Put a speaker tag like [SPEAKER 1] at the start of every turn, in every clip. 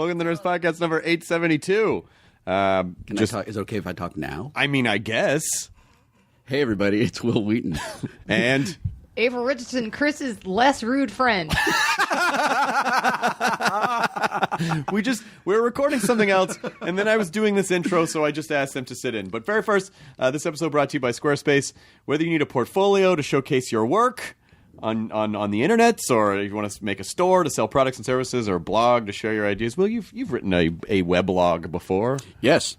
[SPEAKER 1] Welcome to the Nerdist Podcast number 872.
[SPEAKER 2] I talk? Is it okay if I talk now?
[SPEAKER 1] I mean, I guess.
[SPEAKER 2] Hey, everybody, it's Will Wheaton.
[SPEAKER 1] And
[SPEAKER 3] Ava Richardson, Chris's less rude friend.
[SPEAKER 1] we're recording something else, and then I was doing this intro, so I just asked them to sit in. But very first, this episode brought to you by Squarespace. Whether you need a portfolio to showcase your work on the internet, or if you want to make a store to sell products and services, or a blog to share your ideas, well, you've written a weblog before.
[SPEAKER 2] Yes.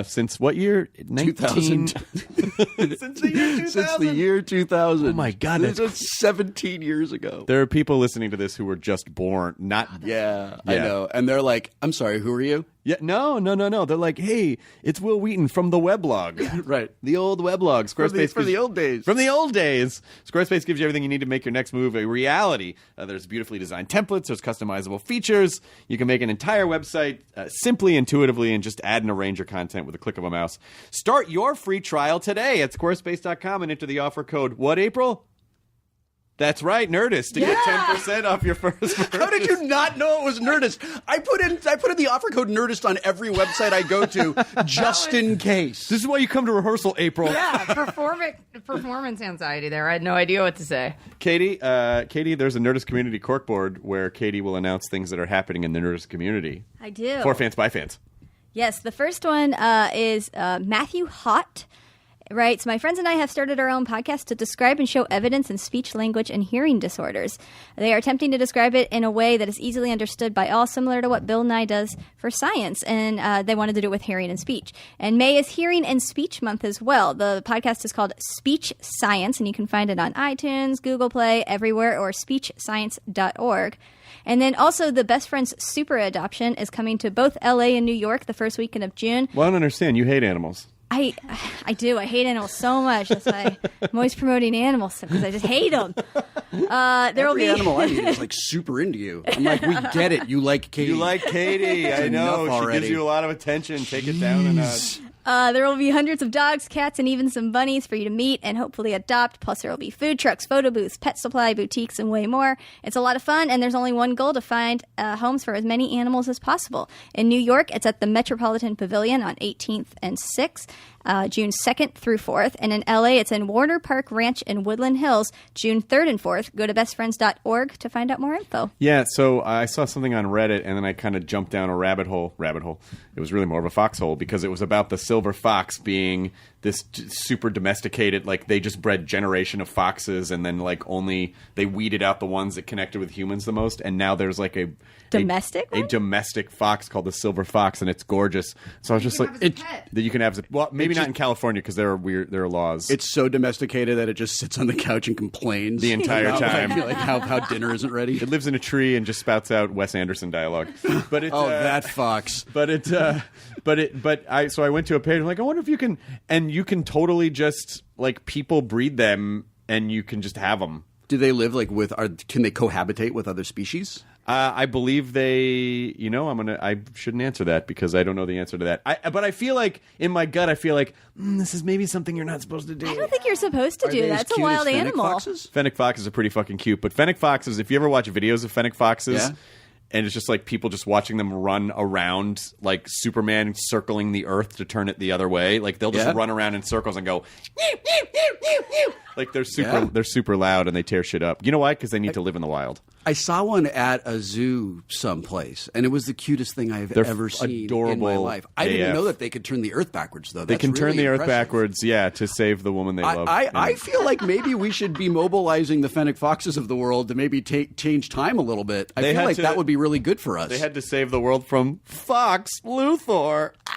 [SPEAKER 1] Since what year?
[SPEAKER 2] 2000.
[SPEAKER 1] Since the year 2000?
[SPEAKER 2] Since the year 2000.
[SPEAKER 1] Oh, my God.
[SPEAKER 2] This was 17 years ago.
[SPEAKER 1] There are people listening to this who were just born.
[SPEAKER 2] Yeah, I know. And they're like, I'm sorry, who are you?
[SPEAKER 1] Yeah, no. They're like, hey, it's Will Wheaton from the weblog.
[SPEAKER 2] Right.
[SPEAKER 1] The old weblog. Squarespace.
[SPEAKER 2] From the old days.
[SPEAKER 1] From the old days. Squarespace gives you everything you need to make your next move a reality. There's beautifully designed templates. There's customizable features. You can make an entire website simply, intuitively, and just add and arrange your content with a click of a mouse. Start your free trial today at squarespace.com and enter the offer code, what, April? That's right, Nerdist, to get 10% off your first purchase.
[SPEAKER 2] How did you not know it was Nerdist? I put in the offer code Nerdist on every website I go to, just in case.
[SPEAKER 1] This is why you come to rehearsal, April.
[SPEAKER 3] Yeah, performance anxiety there. I had no idea what to say.
[SPEAKER 1] Katie, there's a Nerdist community corkboard where Katie will announce things that are happening in the Nerdist community.
[SPEAKER 4] I do.
[SPEAKER 1] For fans, by fans.
[SPEAKER 4] Yes, the first one is Matthew Hott. Writes, my friends and I have started our own podcast to describe and show evidence in speech, language, and hearing disorders. They are attempting to describe it in a way that is easily understood by all, similar to what Bill Nye does for science, and they wanted to do it with hearing and speech. And May is Hearing and Speech Month as well. The podcast is called Speech Science, and you can find it on iTunes, Google Play, everywhere, or speechscience.org. And then also the Best Friends Super Adoption is coming to both LA and New York the first weekend of June.
[SPEAKER 1] Well, I don't understand. You hate animals.
[SPEAKER 4] I do. I hate animals so much. That's why I'm always promoting animals, because I just hate them.
[SPEAKER 2] Every animal I meet is like super into you. I'm like, we get it. You like Katie.
[SPEAKER 1] You like Katie. I know. She gives you a lot of attention. Take it down a notch.
[SPEAKER 4] There will be hundreds of dogs, cats, and even some bunnies for you to meet and hopefully adopt. Plus, there will be food trucks, photo booths, pet supply, boutiques, and way more. It's a lot of fun, and there's only one goal: to find homes for as many animals as possible. In New York, it's at the Metropolitan Pavilion on 18th and 6th. June 2nd through 4th. And in LA, it's in Warner Park Ranch in Woodland Hills, June 3rd and 4th. Go to bestfriends.org to find out more info.
[SPEAKER 1] Yeah, so I saw something on Reddit, and then I kind of jumped down a rabbit hole. It was really more of a foxhole, because it was about the silver fox being this super domesticated, like they just bred generation of foxes, and then like only they weeded out the ones that connected with humans the most, and now there's like a domestic fox called the silver fox, and it's gorgeous. So I was just like, that you can have, well, maybe not in California, because there are laws.
[SPEAKER 2] It's so domesticated that it just sits on the couch and complains
[SPEAKER 1] the entire time,
[SPEAKER 2] like how dinner isn't ready.
[SPEAKER 1] It lives in a tree and just spouts out Wes Anderson dialogue. But
[SPEAKER 2] that fox.
[SPEAKER 1] So I went to a page. I'm like, I wonder if you can, and you can totally just like people breed them, and you can just have them.
[SPEAKER 2] Do they live like can they cohabitate with other species?
[SPEAKER 1] I believe they, I shouldn't answer that because I don't know the answer to that. But I feel like, in my gut, this is maybe something you're not supposed to do.
[SPEAKER 4] I don't think you're supposed to do that. It's a wild animal.
[SPEAKER 2] Foxes?
[SPEAKER 1] Fennec foxes are pretty fucking cute. But fennec foxes, if you ever watch videos of fennec foxes, and it's just like people just watching them run around like Superman circling the earth to turn it the other way. Like they'll just run around in circles and go, like they're super loud and they tear shit up. You know why? Because they need to live in the wild.
[SPEAKER 2] I saw one at a zoo someplace, and it was the cutest thing I've ever seen in my life. I didn't know that they could turn the earth backwards, though.
[SPEAKER 1] They can turn the earth backwards, to save the woman they love.
[SPEAKER 2] I feel like maybe we should be mobilizing the fennec foxes of the world to maybe change time a little bit. I feel like that would be really good for us.
[SPEAKER 1] They had to save the world from Fox Luthor. I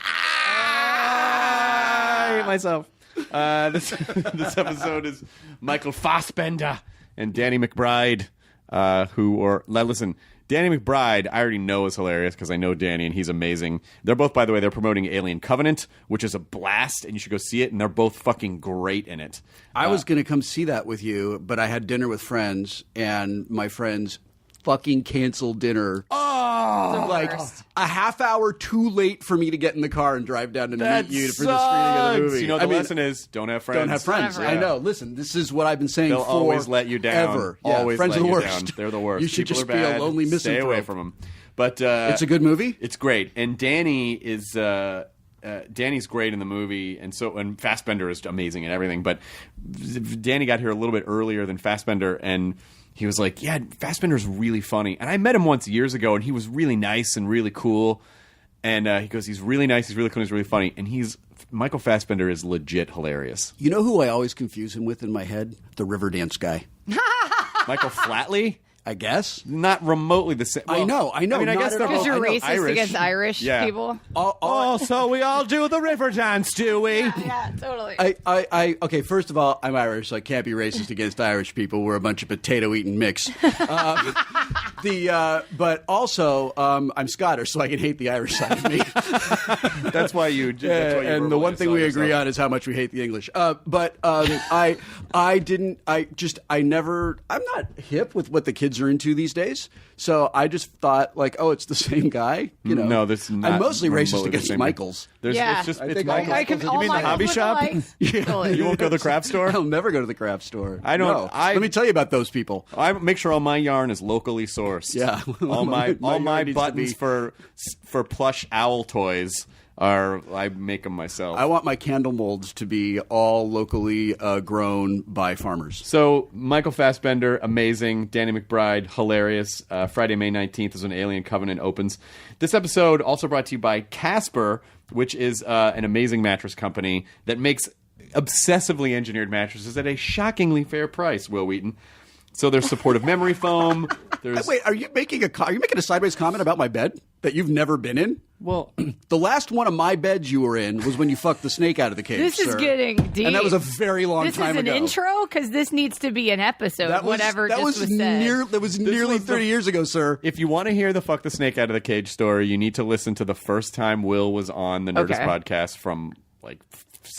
[SPEAKER 1] hate myself. This episode is Michael Fassbender and Danny McBride. Listen, Danny McBride, I already know is hilarious because I know Danny and he's amazing. They're both, by the way, they're promoting Alien Covenant, which is a blast, and you should go see it, and they're both fucking great in it.
[SPEAKER 2] I was going to come see that with you, but I had dinner with friends, and my friends fucking canceled dinner.
[SPEAKER 1] Oh!
[SPEAKER 2] Like a half hour too late for me to get in the car and drive down to meet you for the screening of the movie.
[SPEAKER 1] You know, the lesson is don't have friends.
[SPEAKER 2] Don't have friends. I know. Listen, this is what I've been saying
[SPEAKER 1] They'll always let you down.
[SPEAKER 2] Ever.
[SPEAKER 1] Always
[SPEAKER 2] friends
[SPEAKER 1] let
[SPEAKER 2] are the
[SPEAKER 1] you
[SPEAKER 2] worst.
[SPEAKER 1] down. They're the worst.
[SPEAKER 2] You should
[SPEAKER 1] People
[SPEAKER 2] just
[SPEAKER 1] are
[SPEAKER 2] be
[SPEAKER 1] bad.
[SPEAKER 2] a lonely misanthrope.
[SPEAKER 1] Stay away from them. But
[SPEAKER 2] it's a good movie.
[SPEAKER 1] It's great, and Danny is Danny's great in the movie, and Fassbender is amazing and everything. But Danny got here a little bit earlier than Fassbender, and he was like, "Yeah, Fassbender's really funny." And I met him once years ago, and he was really nice and really cool. And he goes, "He's really nice, he's really cool, he's really funny." And Michael Fassbender is legit hilarious.
[SPEAKER 2] You know who I always confuse him with in my head? The Riverdance guy.
[SPEAKER 1] Michael Flatley?
[SPEAKER 2] I guess.
[SPEAKER 1] Not remotely the same. Well,
[SPEAKER 2] I know.
[SPEAKER 1] I mean, I guess they're
[SPEAKER 3] because
[SPEAKER 1] both
[SPEAKER 3] you're racist against Irish people.
[SPEAKER 1] Oh, so we all do the river dance, do we?
[SPEAKER 3] Yeah, totally.
[SPEAKER 2] Okay, first of all, I'm Irish, so I can't be racist against Irish people. We're a bunch of potato-eating mix. But also, I'm Scottish, so I can hate the Irish side of me.
[SPEAKER 1] That's why you.
[SPEAKER 2] And the one thing we agree on is how much we hate the English. I'm not hip with what the kids are into these days. So I just thought, like, oh, it's the same guy. You know,
[SPEAKER 1] no, that's not.
[SPEAKER 2] I'm mostly racist against Michaels.
[SPEAKER 1] It's Michaels. You mean the hobby shop?
[SPEAKER 2] Yeah.
[SPEAKER 1] You won't go to the craft store?
[SPEAKER 2] I'll never go to the craft store.
[SPEAKER 1] I don't.
[SPEAKER 2] No. Let me tell you about those people.
[SPEAKER 1] I make sure all my yarn is locally sourced.
[SPEAKER 2] Yeah,
[SPEAKER 1] all my buttons for plush owl toys. I make them myself.
[SPEAKER 2] I want my candle molds to be all locally grown by farmers.
[SPEAKER 1] So Michael Fassbender, amazing. Danny McBride, hilarious. Friday, May 19th is when Alien Covenant opens. This episode also brought to you by Casper, which is an amazing mattress company that makes obsessively engineered mattresses at a shockingly fair price, Will Wheaton. So there's supportive memory foam.
[SPEAKER 2] Wait, are you making a sideways comment about my bed that you've never been in?
[SPEAKER 1] Well,
[SPEAKER 2] the last one of my beds you were in was when you fucked the snake out of the cage.
[SPEAKER 3] This is getting deep,
[SPEAKER 2] and that was a very long time ago.
[SPEAKER 3] This is an intro because this needs to be an episode. That was said.
[SPEAKER 2] That was nearly 30 years ago, sir.
[SPEAKER 1] If you want to hear the "fuck the snake out of the cage" story, you need to listen to the first time Will was on the Nerdist podcast from like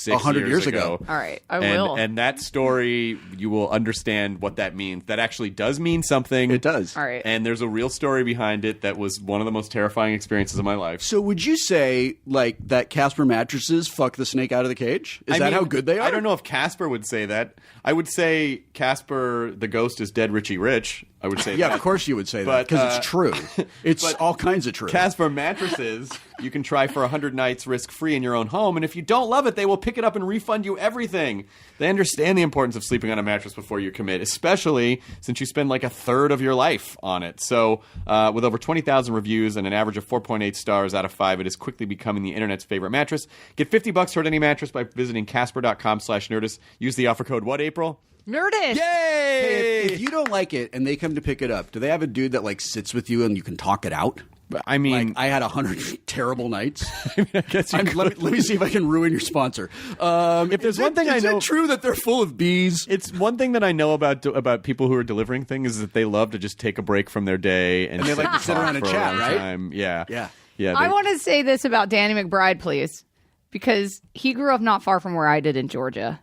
[SPEAKER 1] 100 years ago.
[SPEAKER 3] All right, I will.
[SPEAKER 1] And that story, you will understand what that means. That actually does mean something.
[SPEAKER 2] It does.
[SPEAKER 3] All right.
[SPEAKER 1] And there's a real story behind it that was one of the most terrifying experiences of my life.
[SPEAKER 2] So would you say, like, that Casper mattresses fuck the snake out of the cage? Is that how good they are?
[SPEAKER 1] I don't know if Casper would say that. I would say Casper the ghost is dead Richie Rich. I would say
[SPEAKER 2] yeah,
[SPEAKER 1] that.
[SPEAKER 2] Of course you would say that, because it's true. It's all kinds of true.
[SPEAKER 1] Casper mattresses, you can try for 100 nights risk-free in your own home, and if you don't love it, they will pick it up and refund you everything. They understand the importance of sleeping on a mattress before you commit, especially since you spend like a third of your life on it. So with over 20,000 reviews and an average of 4.8 stars out of 5, it is quickly becoming the internet's favorite mattress. Get $50 toward any mattress by visiting Casper.com/Nerdist. Use the offer code, what, April?
[SPEAKER 3] Nerdist.
[SPEAKER 1] Yay!
[SPEAKER 2] Hey, if you don't like it and they come to pick it up, do they have a dude that like sits with you and you can talk it out?
[SPEAKER 1] I mean,
[SPEAKER 2] like, I had 100 terrible nights.
[SPEAKER 1] I guess
[SPEAKER 2] let me see if I can ruin your sponsor.
[SPEAKER 1] If there's one thing I know,
[SPEAKER 2] is it true that they're full of bees?
[SPEAKER 1] It's one thing that I know about people who are delivering things is that they love to just take a break from their day and
[SPEAKER 2] they like to sit around and chat, right?
[SPEAKER 1] Time. Yeah.
[SPEAKER 3] I want to say this about Danny McBride, please, because he grew up not far from where I did in Georgia.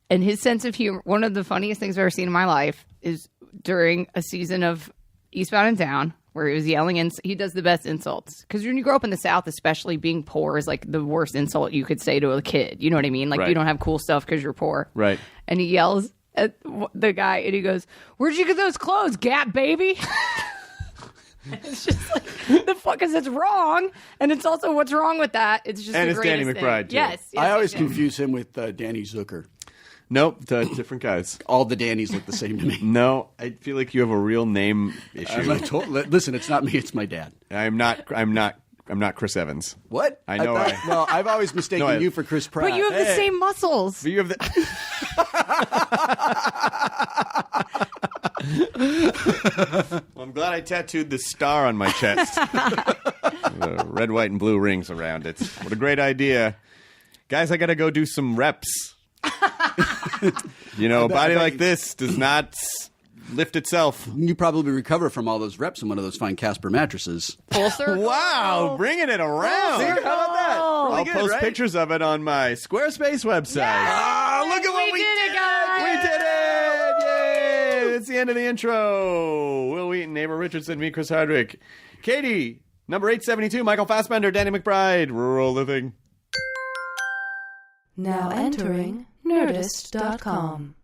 [SPEAKER 3] And his sense of humor, one of the funniest things I've ever seen in my life is during a season of Eastbound and Down, where he was yelling, and he does the best insults. Because when you grow up in the South, especially, being poor is like the worst insult you could say to a kid. You know what I mean? Like, you don't have cool stuff because you're poor.
[SPEAKER 1] Right.
[SPEAKER 3] And he yells at the guy, and he goes, "Where'd you get those clothes, Gap baby?" And it's just like, the fuck is it's wrong, and it's also what's wrong with that. It's just
[SPEAKER 1] and
[SPEAKER 3] the
[SPEAKER 1] it's Danny
[SPEAKER 3] greatest
[SPEAKER 1] McBride
[SPEAKER 3] thing.
[SPEAKER 1] too.
[SPEAKER 3] Yes,
[SPEAKER 2] I always confuse him with Danny Zucker.
[SPEAKER 1] Nope, different guys.
[SPEAKER 2] All the Dannys look the same to me.
[SPEAKER 1] No, I feel like you have a real name issue.
[SPEAKER 2] Listen, it's not me; it's my dad.
[SPEAKER 1] I'm not Chris Evans.
[SPEAKER 2] What?
[SPEAKER 1] I know.
[SPEAKER 2] Well, I've always mistaken you for Chris Pratt.
[SPEAKER 3] But you have the same muscles.
[SPEAKER 1] But you have Well, I'm glad I tattooed the star on my chest. Red, white, and blue rings around it. What a great idea. Guys, I got to go do some reps. A body like this does not lift itself.
[SPEAKER 2] You probably recover from all those reps in one of those fine Casper mattresses.
[SPEAKER 3] Full circle.
[SPEAKER 1] Wow, bringing it around.
[SPEAKER 2] How about that?
[SPEAKER 1] I'll post pictures of it on my Squarespace website.
[SPEAKER 2] Yeah. Look at what we
[SPEAKER 3] did it, guys.
[SPEAKER 1] We did it! Yay! It's the end of the intro. Will Wheaton, Ava Richardson, me, Chris Hardwick. Katie, number 872, Michael Fassbender, Danny McBride, Rural Living.
[SPEAKER 5] Now entering Nerdist.com.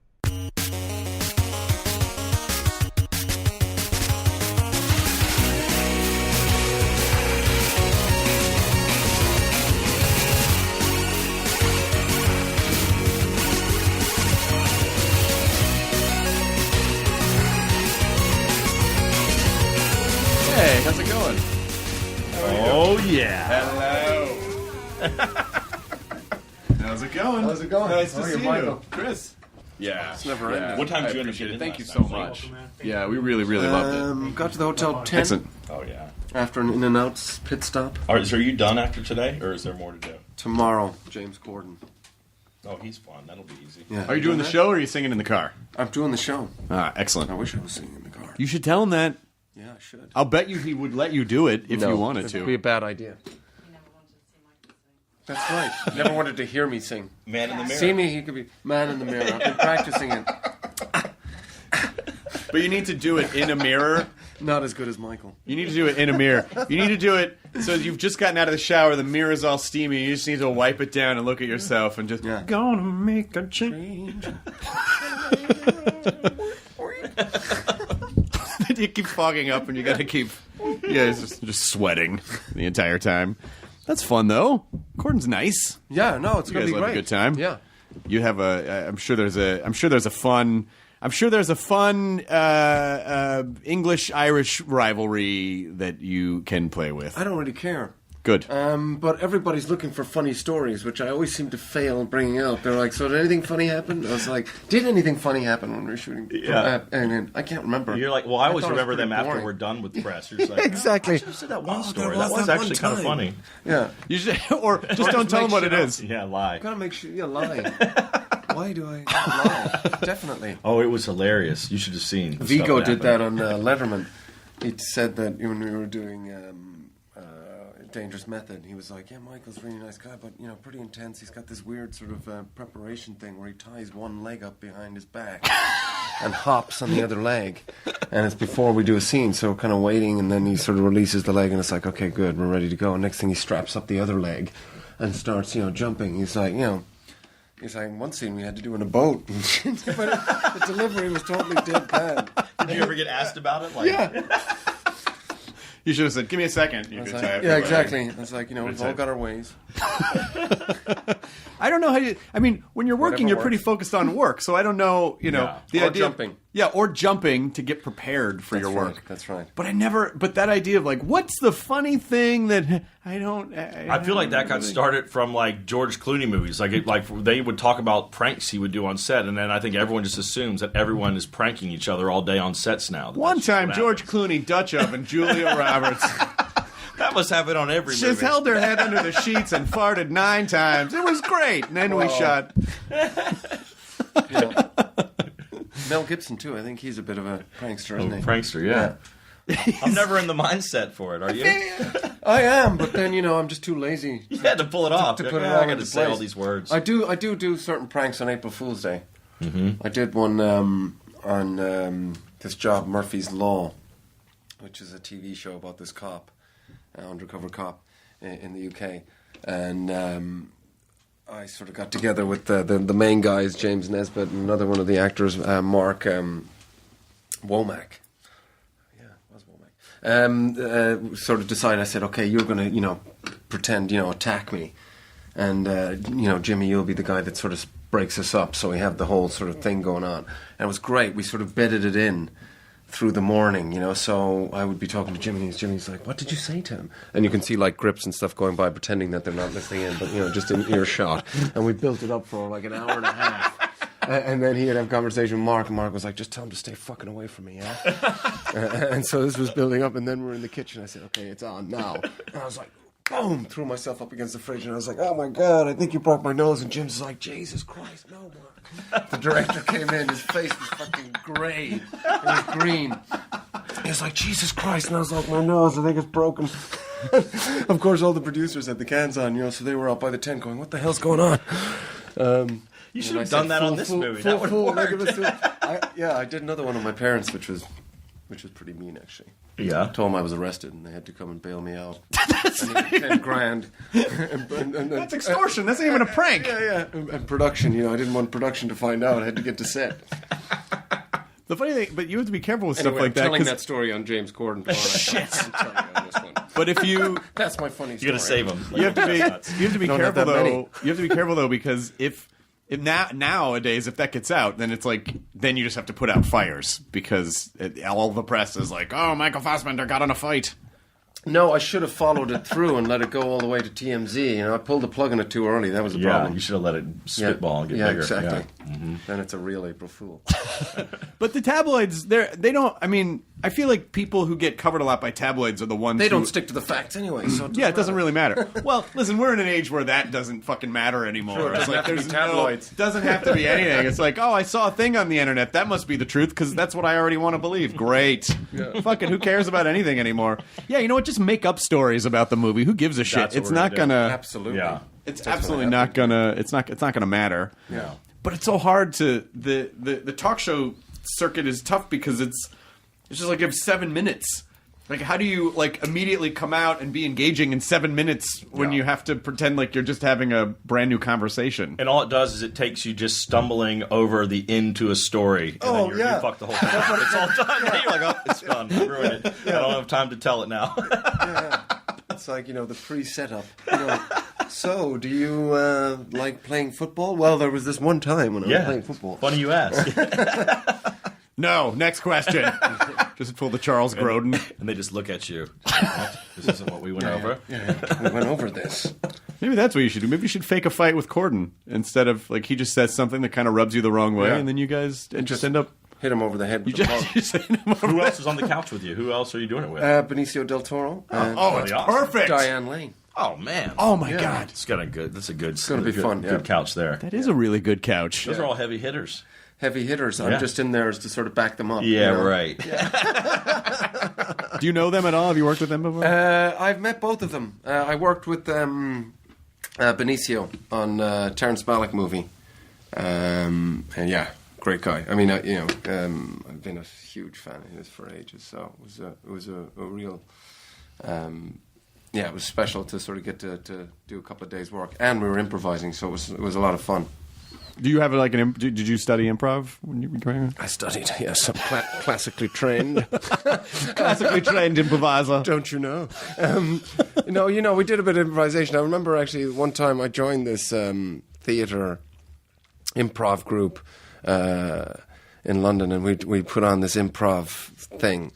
[SPEAKER 1] Hello. How's it going? Nice to see you, Chris. Yeah.
[SPEAKER 2] It's never ending.
[SPEAKER 6] What time did you end up getting in?
[SPEAKER 1] Thank you so much. Yeah, we really loved it.
[SPEAKER 2] Got to the hotel 10.
[SPEAKER 1] Excellent.
[SPEAKER 6] Oh, yeah.
[SPEAKER 2] After an In-N-Out pit stop.
[SPEAKER 6] All right, so are you done after today, or is there more to do?
[SPEAKER 2] Tomorrow, James Corden.
[SPEAKER 6] Oh, he's fun. That'll be easy.
[SPEAKER 2] Yeah.
[SPEAKER 1] Are you doing the show or are you singing in the car?
[SPEAKER 2] I'm doing the show.
[SPEAKER 1] Excellent.
[SPEAKER 2] I wish I was singing in the car.
[SPEAKER 1] You should tell him that.
[SPEAKER 2] Yeah, I should.
[SPEAKER 1] I'll bet you he would let you do it if you wanted to.
[SPEAKER 2] It would be a bad idea. That's right. Never wanted to hear me sing.
[SPEAKER 6] Man in the mirror.
[SPEAKER 2] See me, he could be man in the mirror. I've been practicing it.
[SPEAKER 1] But you need to do it in a mirror.
[SPEAKER 2] Not as good as Michael.
[SPEAKER 1] You need to do it in a mirror. You need to do it so you've just gotten out of the shower, the mirror's all steamy, you just need to wipe it down and look at yourself and just, gonna make a change. You keep fogging up and you gotta keep, just sweating the entire time. That's fun, though. Corden's nice.
[SPEAKER 2] Yeah, no, it's
[SPEAKER 1] You
[SPEAKER 2] gonna
[SPEAKER 1] guys
[SPEAKER 2] be
[SPEAKER 1] will
[SPEAKER 2] great.
[SPEAKER 1] have a good time.
[SPEAKER 2] Yeah.
[SPEAKER 1] You have I'm sure there's a fun English-Irish rivalry that you can play with.
[SPEAKER 2] I don't really care.
[SPEAKER 1] Good.
[SPEAKER 2] But everybody's looking for funny stories, which I always seem to fail bringing out. They're like, so did anything funny happen? I was like, did anything funny happen when we were shooting?
[SPEAKER 6] Yeah.
[SPEAKER 2] And then I can't remember.
[SPEAKER 6] You're like, well, I always
[SPEAKER 2] thought it was
[SPEAKER 6] remember them
[SPEAKER 2] pretty
[SPEAKER 6] after
[SPEAKER 2] boring.
[SPEAKER 6] we're done with the press. You're just like,
[SPEAKER 2] Exactly.
[SPEAKER 6] I said that one story.
[SPEAKER 2] there
[SPEAKER 6] That
[SPEAKER 2] was
[SPEAKER 6] was
[SPEAKER 2] that
[SPEAKER 6] actually
[SPEAKER 2] one
[SPEAKER 6] kind of
[SPEAKER 2] time.
[SPEAKER 6] funny.
[SPEAKER 2] Yeah.
[SPEAKER 1] You should, or just don't tell them what it is.
[SPEAKER 6] Yeah, lie.
[SPEAKER 2] Gotta make sure you lie. Why do I lie? Definitely.
[SPEAKER 6] Oh, it was hilarious. You should have seen. the
[SPEAKER 2] Vigo
[SPEAKER 6] stuff
[SPEAKER 2] did
[SPEAKER 6] happened.
[SPEAKER 2] that on Letterman. He said that when we were doing Dangerous Method, he was like, yeah, Michael's a really nice guy, but, pretty intense. He's got this weird sort of preparation thing where he ties one leg up behind his back and hops on the other leg. And it's before we do a scene, so we're kind of waiting, and then he sort of releases the leg, and it's like, okay, good, we're ready to go. And next thing he straps up the other leg and starts, jumping. He's like, one scene we had to do in a boat. But the delivery was totally dead bad.
[SPEAKER 6] Did you ever get asked about it? Like,
[SPEAKER 2] Yeah.
[SPEAKER 1] You should have said, give me a second. You could
[SPEAKER 2] Like,
[SPEAKER 1] tie up
[SPEAKER 2] yeah,
[SPEAKER 1] your leg.
[SPEAKER 2] exactly. It's like, we've all got our ways.
[SPEAKER 1] I don't know how when you're working,
[SPEAKER 2] Whatever
[SPEAKER 1] you're pretty
[SPEAKER 2] works.
[SPEAKER 1] focused on work. So I don't know, the
[SPEAKER 2] Or
[SPEAKER 1] idea.
[SPEAKER 2] jumping.
[SPEAKER 1] Yeah, or jumping to get prepared for your work.
[SPEAKER 2] Right, that's right.
[SPEAKER 1] But that idea of like, what's the funny thing that
[SPEAKER 6] I feel like that got started from like George Clooney movies. Like they would talk about pranks he would do on set, and then I think everyone just assumes that everyone is pranking each other all day on sets now.
[SPEAKER 1] One time, George Clooney, Dutch oven, Julia Roberts
[SPEAKER 6] that must happen on every movie.
[SPEAKER 1] just held her head under the sheets and farted 9 times. It was great. And then we shot.
[SPEAKER 2] Mel Gibson, too. I think he's a bit of a prankster, isn't he?
[SPEAKER 6] Prankster, yeah. I'm never in the mindset for it. Are you?
[SPEAKER 2] I am, but then, I'm just too lazy.
[SPEAKER 6] You had to pull it off.
[SPEAKER 2] to
[SPEAKER 6] You're
[SPEAKER 2] put
[SPEAKER 6] like,
[SPEAKER 2] it all
[SPEAKER 6] I got
[SPEAKER 2] into
[SPEAKER 6] to say all
[SPEAKER 2] place.
[SPEAKER 6] these words.
[SPEAKER 2] I do certain pranks on April Fool's Day. Mm-hmm. I did one on this job, Murphy's Law, which is a TV show about this cop, undercover cop in the UK. And I sort of got together with the main guys, James Nesbitt, and another one of the actors, Mark Womack. Sort of decided, I said, okay, you're going to, pretend, attack me. And, Jimmy, you'll be the guy that sort of breaks us up. So we have the whole sort of thing going on. And it was great. We sort of bedded it in through the morning, So I would be talking to Jimmy, and Jimmy's like, what did you say to him? And you can see, like, grips and stuff going by, pretending that they're not listening in, but, just in earshot. And we built it up for, like, an hour and a half. And then he would have a conversation with Mark, and Mark was like, just tell him to stay fucking away from me, yeah? And so this was building up, and then we're in the kitchen. I said, okay, it's on now. And I was like, boom, threw myself up against the fridge, and I was like, oh my God, I think you broke my nose. And Jim's like, Jesus Christ, no, Mark. The director came in, his face was fucking grey. It was green. He was like, Jesus Christ. And I was like, my nose, I think it's broken. Of course, all the producers had the cans on, so they were out by the tent going, what the hell's going on?
[SPEAKER 6] You should have done that on this movie. That would have worked.
[SPEAKER 2] I did another one on my parents, which was pretty mean, actually.
[SPEAKER 6] Yeah.
[SPEAKER 2] I told them I was arrested, and they had to come and bail me out. And 10 grand. And
[SPEAKER 1] That's extortion. That's not even a prank.
[SPEAKER 2] Yeah. And production, I didn't want production to find out. I had to get to set.
[SPEAKER 1] The funny thing, but you have to be careful with
[SPEAKER 2] Anyway,
[SPEAKER 1] stuff like that.
[SPEAKER 2] I'm telling
[SPEAKER 1] 'cause-
[SPEAKER 2] that story on James Corden. Shit. I'm telling you on this one.
[SPEAKER 1] But if you,
[SPEAKER 2] That's my funny story.
[SPEAKER 6] You got to save him.
[SPEAKER 1] you have to be
[SPEAKER 2] Don't have
[SPEAKER 1] careful
[SPEAKER 2] that many.
[SPEAKER 1] though. You have to be careful though, because if nowadays if that gets out, then it's like then you just have to put out fires because all the press is like, oh, Michael Fassbender got in a fight.
[SPEAKER 2] No, I should have followed it through and let it go all the way to TMZ. You know, I pulled the plug on it too early. That was the problem.
[SPEAKER 6] You should have let it spitball and get bigger.
[SPEAKER 2] Exactly.
[SPEAKER 6] Yeah. Mm-hmm.
[SPEAKER 2] Then it's a real April Fool.
[SPEAKER 1] But the tabloids, they don't. I mean, I feel like people who get covered a lot by tabloids are the ones
[SPEAKER 2] They
[SPEAKER 1] who
[SPEAKER 2] don't stick to the facts anyway. So
[SPEAKER 1] it doesn't really matter. Well, listen, we're in an age where that doesn't fucking matter anymore.
[SPEAKER 2] Sure, it
[SPEAKER 1] it's
[SPEAKER 2] doesn't
[SPEAKER 1] like
[SPEAKER 2] have to be tabloids.
[SPEAKER 1] it doesn't have to be anything. It's like, oh, I saw a thing on the internet. That must be the truth because that's what I already want to believe. Great. Fucking who cares about anything anymore? Yeah, you know what? Just make up stories about the movie. Who gives a shit?
[SPEAKER 6] That's what
[SPEAKER 1] It's
[SPEAKER 6] we're
[SPEAKER 1] not
[SPEAKER 6] gonna do.
[SPEAKER 1] gonna.
[SPEAKER 2] Absolutely.
[SPEAKER 6] Yeah.
[SPEAKER 1] It's absolutely not gonna. It's not gonna matter.
[SPEAKER 2] Yeah.
[SPEAKER 1] But it's so hard to the talk show circuit is tough because it's just like you have 7 minutes. Like, how do you like immediately come out and be engaging in 7 minutes when you have to pretend like you're just having a brand new conversation?
[SPEAKER 6] And all it does is it takes you just stumbling over the end to a story. And then you fuck the whole thing. It's all done. You're like, oh, it's done. I ruined it. I don't have time to tell it now.
[SPEAKER 2] It's like, the pre-setup. So, do you like playing football? Well, there was this one time when I was playing football.
[SPEAKER 6] Funny you ask.
[SPEAKER 1] No, next question. Just pull the Charles Grodin.
[SPEAKER 6] And they just look at you. This isn't what we went over.
[SPEAKER 2] Yeah, we went over this.
[SPEAKER 1] Maybe that's what you should do. Maybe you should fake a fight with Corden instead of like he just says something that kind of rubs you the wrong way, and then you guys just end up.
[SPEAKER 2] Hit him over the head with the ball.
[SPEAKER 6] Who else is on the couch with you? Who else are you doing it with?
[SPEAKER 2] Benicio del Toro.
[SPEAKER 1] It's
[SPEAKER 6] awesome.
[SPEAKER 1] perfect.
[SPEAKER 2] Diane Lane.
[SPEAKER 6] Oh man!
[SPEAKER 1] Oh my god!
[SPEAKER 6] It's got a good. That's a good. It's
[SPEAKER 2] gonna be fun.
[SPEAKER 6] Good couch there.
[SPEAKER 1] That is a really good couch.
[SPEAKER 6] Those are all heavy hitters.
[SPEAKER 2] Heavy hitters. I'm just in there as to sort of back them up.
[SPEAKER 6] Yeah, right.
[SPEAKER 1] Do you know them at all? Have you worked with them before?
[SPEAKER 2] I've met both of them. I worked with Benicio on Terrence Malick movie. And yeah, great guy. I mean, I've been a huge fan of his for ages. So it was a real. It was special to sort of get to do a couple of days' work, and we were improvising, so it was a lot of fun.
[SPEAKER 1] Do you have like did you study improv when you were growing up?
[SPEAKER 2] I studied, yes. I'm classically trained.
[SPEAKER 1] Classically trained improviser.
[SPEAKER 2] Don't you know? We did a bit of improvisation. I remember actually one time I joined this theatre improv group in London, and we put on this improv thing.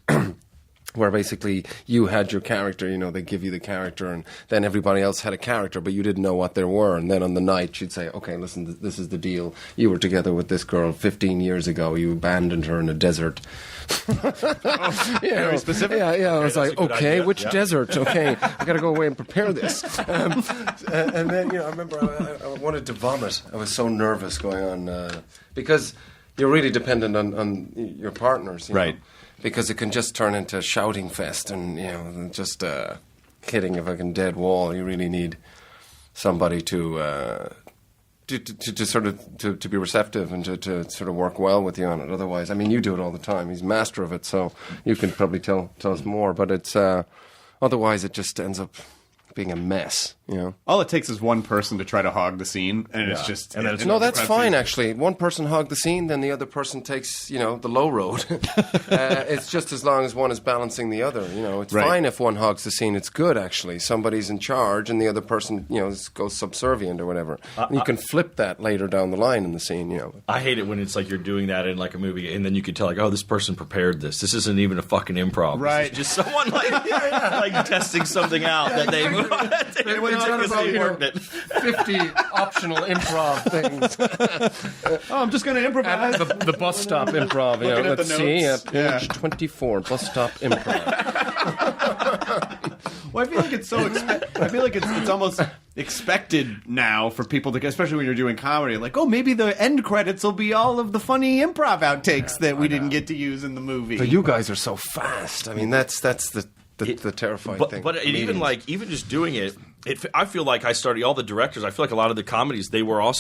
[SPEAKER 2] Where basically you had your character, they give you the character, and then everybody else had a character, but you didn't know what they were. And then on the night, she'd say, okay, listen, this is the deal. You were together with this girl 15 years ago. You abandoned her in a desert.
[SPEAKER 1] Very specific.
[SPEAKER 2] Yeah. I was like, okay,
[SPEAKER 6] idea.
[SPEAKER 2] which desert? Okay, I got to go away and prepare this. And then, I remember I wanted to vomit. I was so nervous going on because you're really dependent on your partners.
[SPEAKER 1] Right.
[SPEAKER 2] Because it can just turn into a shouting fest and, just hitting a fucking dead wall. You really need somebody to sort of to be receptive and to sort of work well with you on it. Otherwise, I mean, you do it all the time. He's master of it, so you can probably tell us more. But it's otherwise it just ends up being a mess,
[SPEAKER 1] All it takes is one person to try to hog the scene, and it's just...
[SPEAKER 6] And
[SPEAKER 2] no, that's fine, actually. One person hog the scene, then the other person takes, the low road. It's just as long as one is balancing the other, It's fine if one hogs the scene. It's good, actually. Somebody's in charge, and the other person, goes subservient or whatever. And you can flip that later down the line in the scene,
[SPEAKER 6] I hate it when it's like you're doing that in like a movie, and then you can tell like, oh, this person prepared this. This isn't even a fucking improv.
[SPEAKER 1] Right.
[SPEAKER 6] This is just someone like testing something out that they...
[SPEAKER 2] About 50 optional improv things.
[SPEAKER 1] I'm just going to improvise.
[SPEAKER 2] The bus stop improv.
[SPEAKER 1] Looking at
[SPEAKER 2] let's
[SPEAKER 1] the
[SPEAKER 2] see.
[SPEAKER 1] notes.
[SPEAKER 2] Page 24, bus stop improv.
[SPEAKER 1] Well, I feel like it's so. I feel like it's almost expected now for people to, especially when you're doing comedy. Like, oh, maybe the end credits will be all of the funny improv outtakes that we didn't get to use in the movie.
[SPEAKER 2] But you guys are so fast. I mean, that's the terrifying thing.
[SPEAKER 6] But even just doing it, I feel like I started all the directors. I feel like a lot of the comedies they're all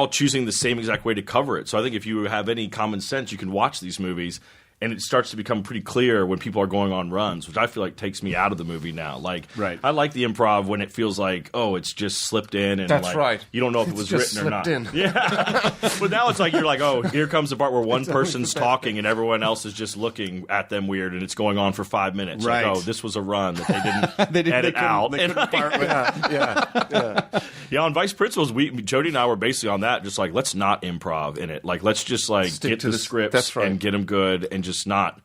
[SPEAKER 6] choosing the same exact way to cover it. So I think if you have any common sense, you can watch these movies. And it starts to become pretty clear when people are going on runs, which I feel like takes me out of the movie now. Like,
[SPEAKER 1] right.
[SPEAKER 6] I like the improv when it feels like, oh, it's just slipped in, and
[SPEAKER 2] that's
[SPEAKER 6] like,
[SPEAKER 2] right.
[SPEAKER 6] You don't know if it was written or not.
[SPEAKER 2] In.
[SPEAKER 6] Yeah, but now it's like you're like, oh, here comes the part where one person's talking and everyone else is just looking at them weird, and it's going on for 5 minutes.
[SPEAKER 1] Right.
[SPEAKER 6] Like, oh, this was a run that they didn't edit out.
[SPEAKER 1] They couldn't part with.
[SPEAKER 6] Yeah. On Vice Principals, Jody and I were basically on that, just like let's not improv in it. Like let's just like
[SPEAKER 2] Stick
[SPEAKER 6] get
[SPEAKER 2] to
[SPEAKER 6] the
[SPEAKER 2] the
[SPEAKER 6] scripts
[SPEAKER 2] that's right.
[SPEAKER 6] and get them good, and just not.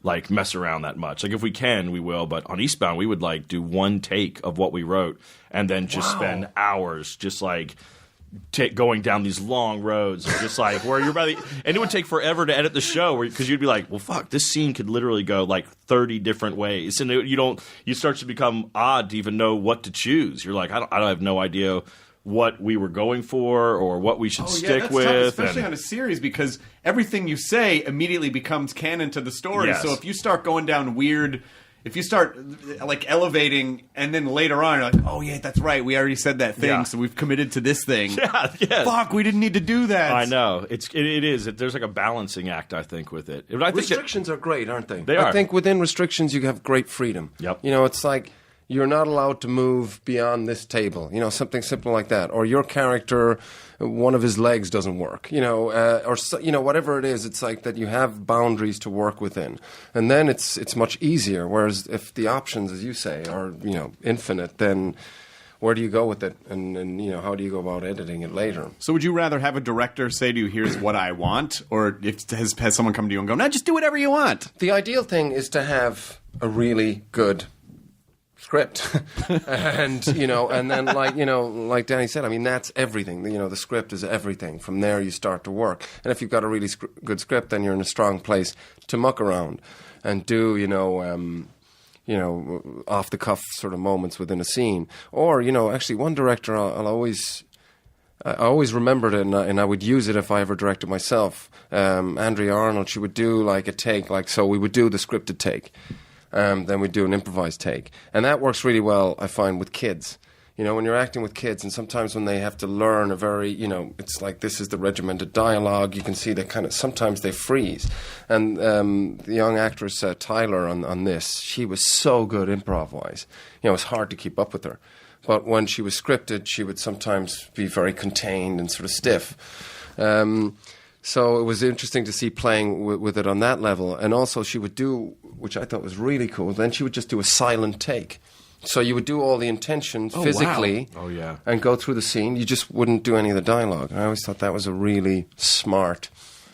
[SPEAKER 6] like mess around that much. Like if we can, we will. But on Eastbound, we would like do one take of what we wrote and then just spend hours just like going down these long roads, just like where you're about and it would take forever to edit the show because you'd be like, well, fuck, this scene could literally go like 30 different ways, and you start to become odd to even know what to choose. You're like, I don't have no idea what we were going for or what we should stick with.
[SPEAKER 1] Tough, especially on a series, because everything you say immediately becomes canon to the story.
[SPEAKER 6] Yes.
[SPEAKER 1] So if you start going down weird, if you start like elevating, and then later on you're like, oh yeah, that's right, we already said that thing, so we've committed to this thing.
[SPEAKER 6] Yeah.
[SPEAKER 1] Fuck, we didn't need to do that.
[SPEAKER 6] I know. It is. There's like a balancing act, I think, with it. I think
[SPEAKER 2] restrictions are great, aren't they?
[SPEAKER 6] They are.
[SPEAKER 2] I think within restrictions you have great freedom.
[SPEAKER 6] Yep.
[SPEAKER 2] You know, it's like you're not allowed to move beyond this table. You know, something simple like that. Or your character, one of his legs doesn't work. You know, or you know, whatever it is. It's like that you have boundaries to work within, and then it's much easier. Whereas if the options, as you say, are infinite, then where do you go with it, and you know, how do you go about editing it later?
[SPEAKER 1] So would you rather have a director say to you, here's what I want, or has someone come to you and go, no, just do whatever you want?
[SPEAKER 2] The ideal thing is to have a really good script and and then like Danny said, I mean, that's everything. The script is everything. From there you start to work, and if you've got a really good script, then you're in a strong place to muck around and do off the cuff sort of moments within a scene. Or actually one director I always remembered it, and I would use it if I ever directed myself. Andrea Arnold, she would do like a take, so we would do the scripted take. Then we do an improvised take. And that works really well, I find, with kids. When you're acting with kids, and sometimes when they have to learn a very, it's like this is the regimented dialogue, you can see that sometimes they freeze. And the young actress, Tyler, on this, she was so good improv-wise. It was hard to keep up with her. But when she was scripted, she would sometimes be very contained and sort of stiff. So it was interesting to see playing with it on that level. And also she would do, which I thought was really cool, then she would just do a silent take. So you would do all the intention physically and go through the scene. You just wouldn't do any of the dialogue. I always thought that was a really smart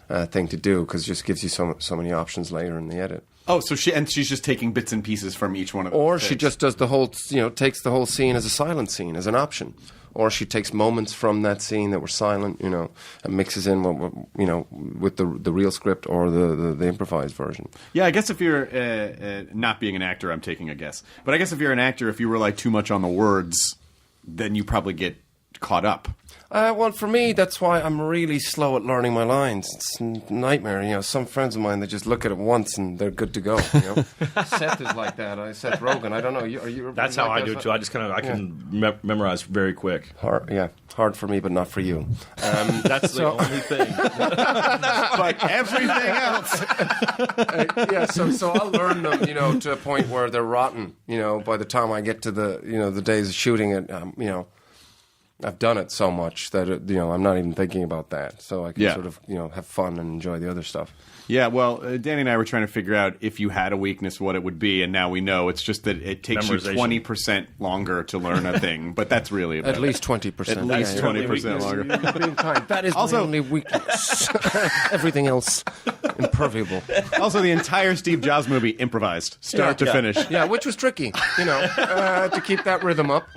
[SPEAKER 2] thing to do, because it just gives you so many options later in the edit.
[SPEAKER 1] Oh, so she's just taking bits and pieces from each one of them.
[SPEAKER 2] Or she just does the whole, takes the whole scene as a silent scene, as an option. Or she takes moments from that scene that were silent, and mixes in, with the real script or the improvised version.
[SPEAKER 1] Yeah, I guess if you're not being an actor, I'm taking a guess. But I guess if you're an actor, if you rely too much on the words, then you probably get caught up.
[SPEAKER 2] Well, for me, that's why I'm really slow at learning my lines. It's a nightmare. Some friends of mine, they just look at it once and they're good to go. Seth is like that. Seth Rogen. I don't know. Are you?
[SPEAKER 6] That's how I do it too. I just I can memorize very quick.
[SPEAKER 2] Hard for me, but not for you.
[SPEAKER 6] That's the only thing.
[SPEAKER 1] But everything else.
[SPEAKER 2] So I'll learn them, to a point where they're rotten. By the time I get to the days of shooting it, I've done it so much that I'm not even thinking about that, so I can sort of have fun and enjoy the other stuff.
[SPEAKER 1] Yeah, well, Danny and I were trying to figure out if you had a weakness, what it would be, and now we know. It's just that it takes you 20% longer to learn a thing, but that's really about
[SPEAKER 2] at least 20%.
[SPEAKER 1] At least 20% longer.
[SPEAKER 2] Being kind. That is also my only weakness. Everything else imperviable.
[SPEAKER 1] Also, the entire Steve Jobs movie improvised, start to finish.
[SPEAKER 2] Yeah, which was tricky, to keep that rhythm up.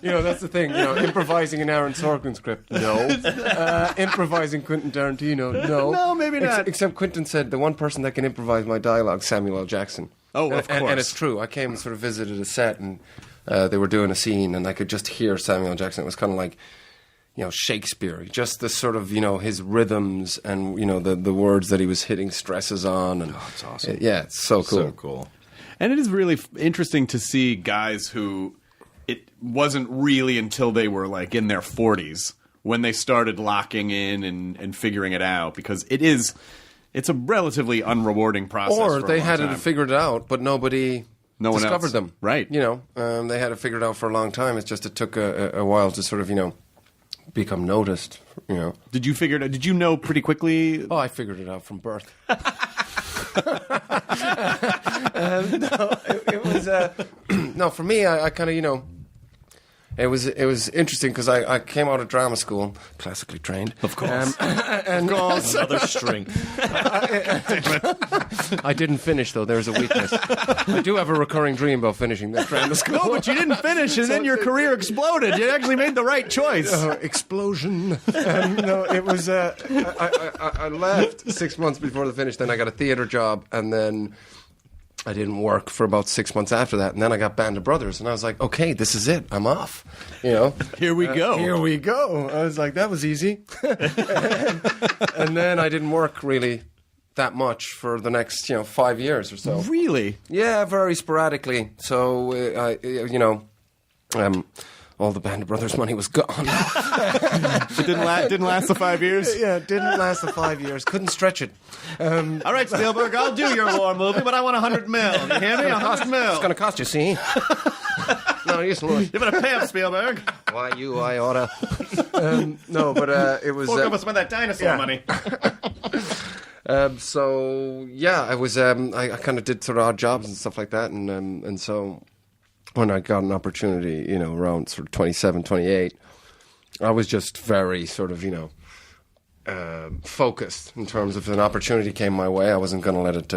[SPEAKER 2] That's the thing. Improvising an Aaron Sorkin script, no. Improvising Quentin Tarantino, no.
[SPEAKER 1] No, maybe not.
[SPEAKER 2] Except Quentin said the one person that can improvise my dialogue, Samuel L. Jackson.
[SPEAKER 1] Oh, of course.
[SPEAKER 2] And it's true. I came and sort of visited a set, and they were doing a scene, and I could just hear Samuel L. Jackson. It was kind of like, Shakespeare. Just the sort of, his rhythms and, the words that he was hitting stresses on. And
[SPEAKER 6] it's awesome.
[SPEAKER 2] Yeah, it's so cool.
[SPEAKER 6] So cool.
[SPEAKER 1] And it is really interesting to see guys who it wasn't really until they were like in their 40s when they started locking in and figuring it out, because it's a relatively unrewarding process.
[SPEAKER 2] Or
[SPEAKER 1] for
[SPEAKER 2] they
[SPEAKER 1] a long
[SPEAKER 2] had
[SPEAKER 1] time.
[SPEAKER 2] it figured out, but no one discovered them.
[SPEAKER 1] Right.
[SPEAKER 2] They had it figured out for a long time. It's just it took a while to sort of, become noticed.
[SPEAKER 1] Did you know pretty quickly?
[SPEAKER 2] Oh, I figured it out from birth. No, it was no. For me, I kind of It was interesting because I came out of drama school, classically trained.
[SPEAKER 6] Of course.
[SPEAKER 2] And
[SPEAKER 6] Another string.
[SPEAKER 2] I didn't finish, though. There's a weakness. I do have a recurring dream about finishing that drama school.
[SPEAKER 1] No, but you didn't finish, and then your career exploded. You actually made the right choice.
[SPEAKER 2] Explosion. No, it was... I left 6 months before the finish. Then I got a theatre job, and then... I didn't work for about 6 months after that, and then I got Band of Brothers, and I was like, okay, this is it. I'm off. You know,
[SPEAKER 1] Here we go.
[SPEAKER 2] Here we go. I was like, that was easy. And then I didn't work really that much for the next 5 years or so.
[SPEAKER 1] Really?
[SPEAKER 2] Yeah, very sporadically. So all the Band of Brothers money was gone.
[SPEAKER 1] It didn't last the 5 years?
[SPEAKER 2] Yeah, it didn't last the 5 years. Couldn't stretch it.
[SPEAKER 1] All right, Spielberg, I'll do your war movie, but I want $100 million. You hear me? $100 million.
[SPEAKER 2] It's going to cost you, see? No, you
[SPEAKER 1] You better pay up, Spielberg.
[SPEAKER 2] Why I oughta. No, but it was...
[SPEAKER 1] Fork up and spend that dinosaur money.
[SPEAKER 2] So, yeah, I was... I kind of did sort of odd jobs and stuff like that, and so... When I got an opportunity, around sort of 27, 28, I was just very sort of, focused in terms of if an opportunity came my way, I wasn't going to let it,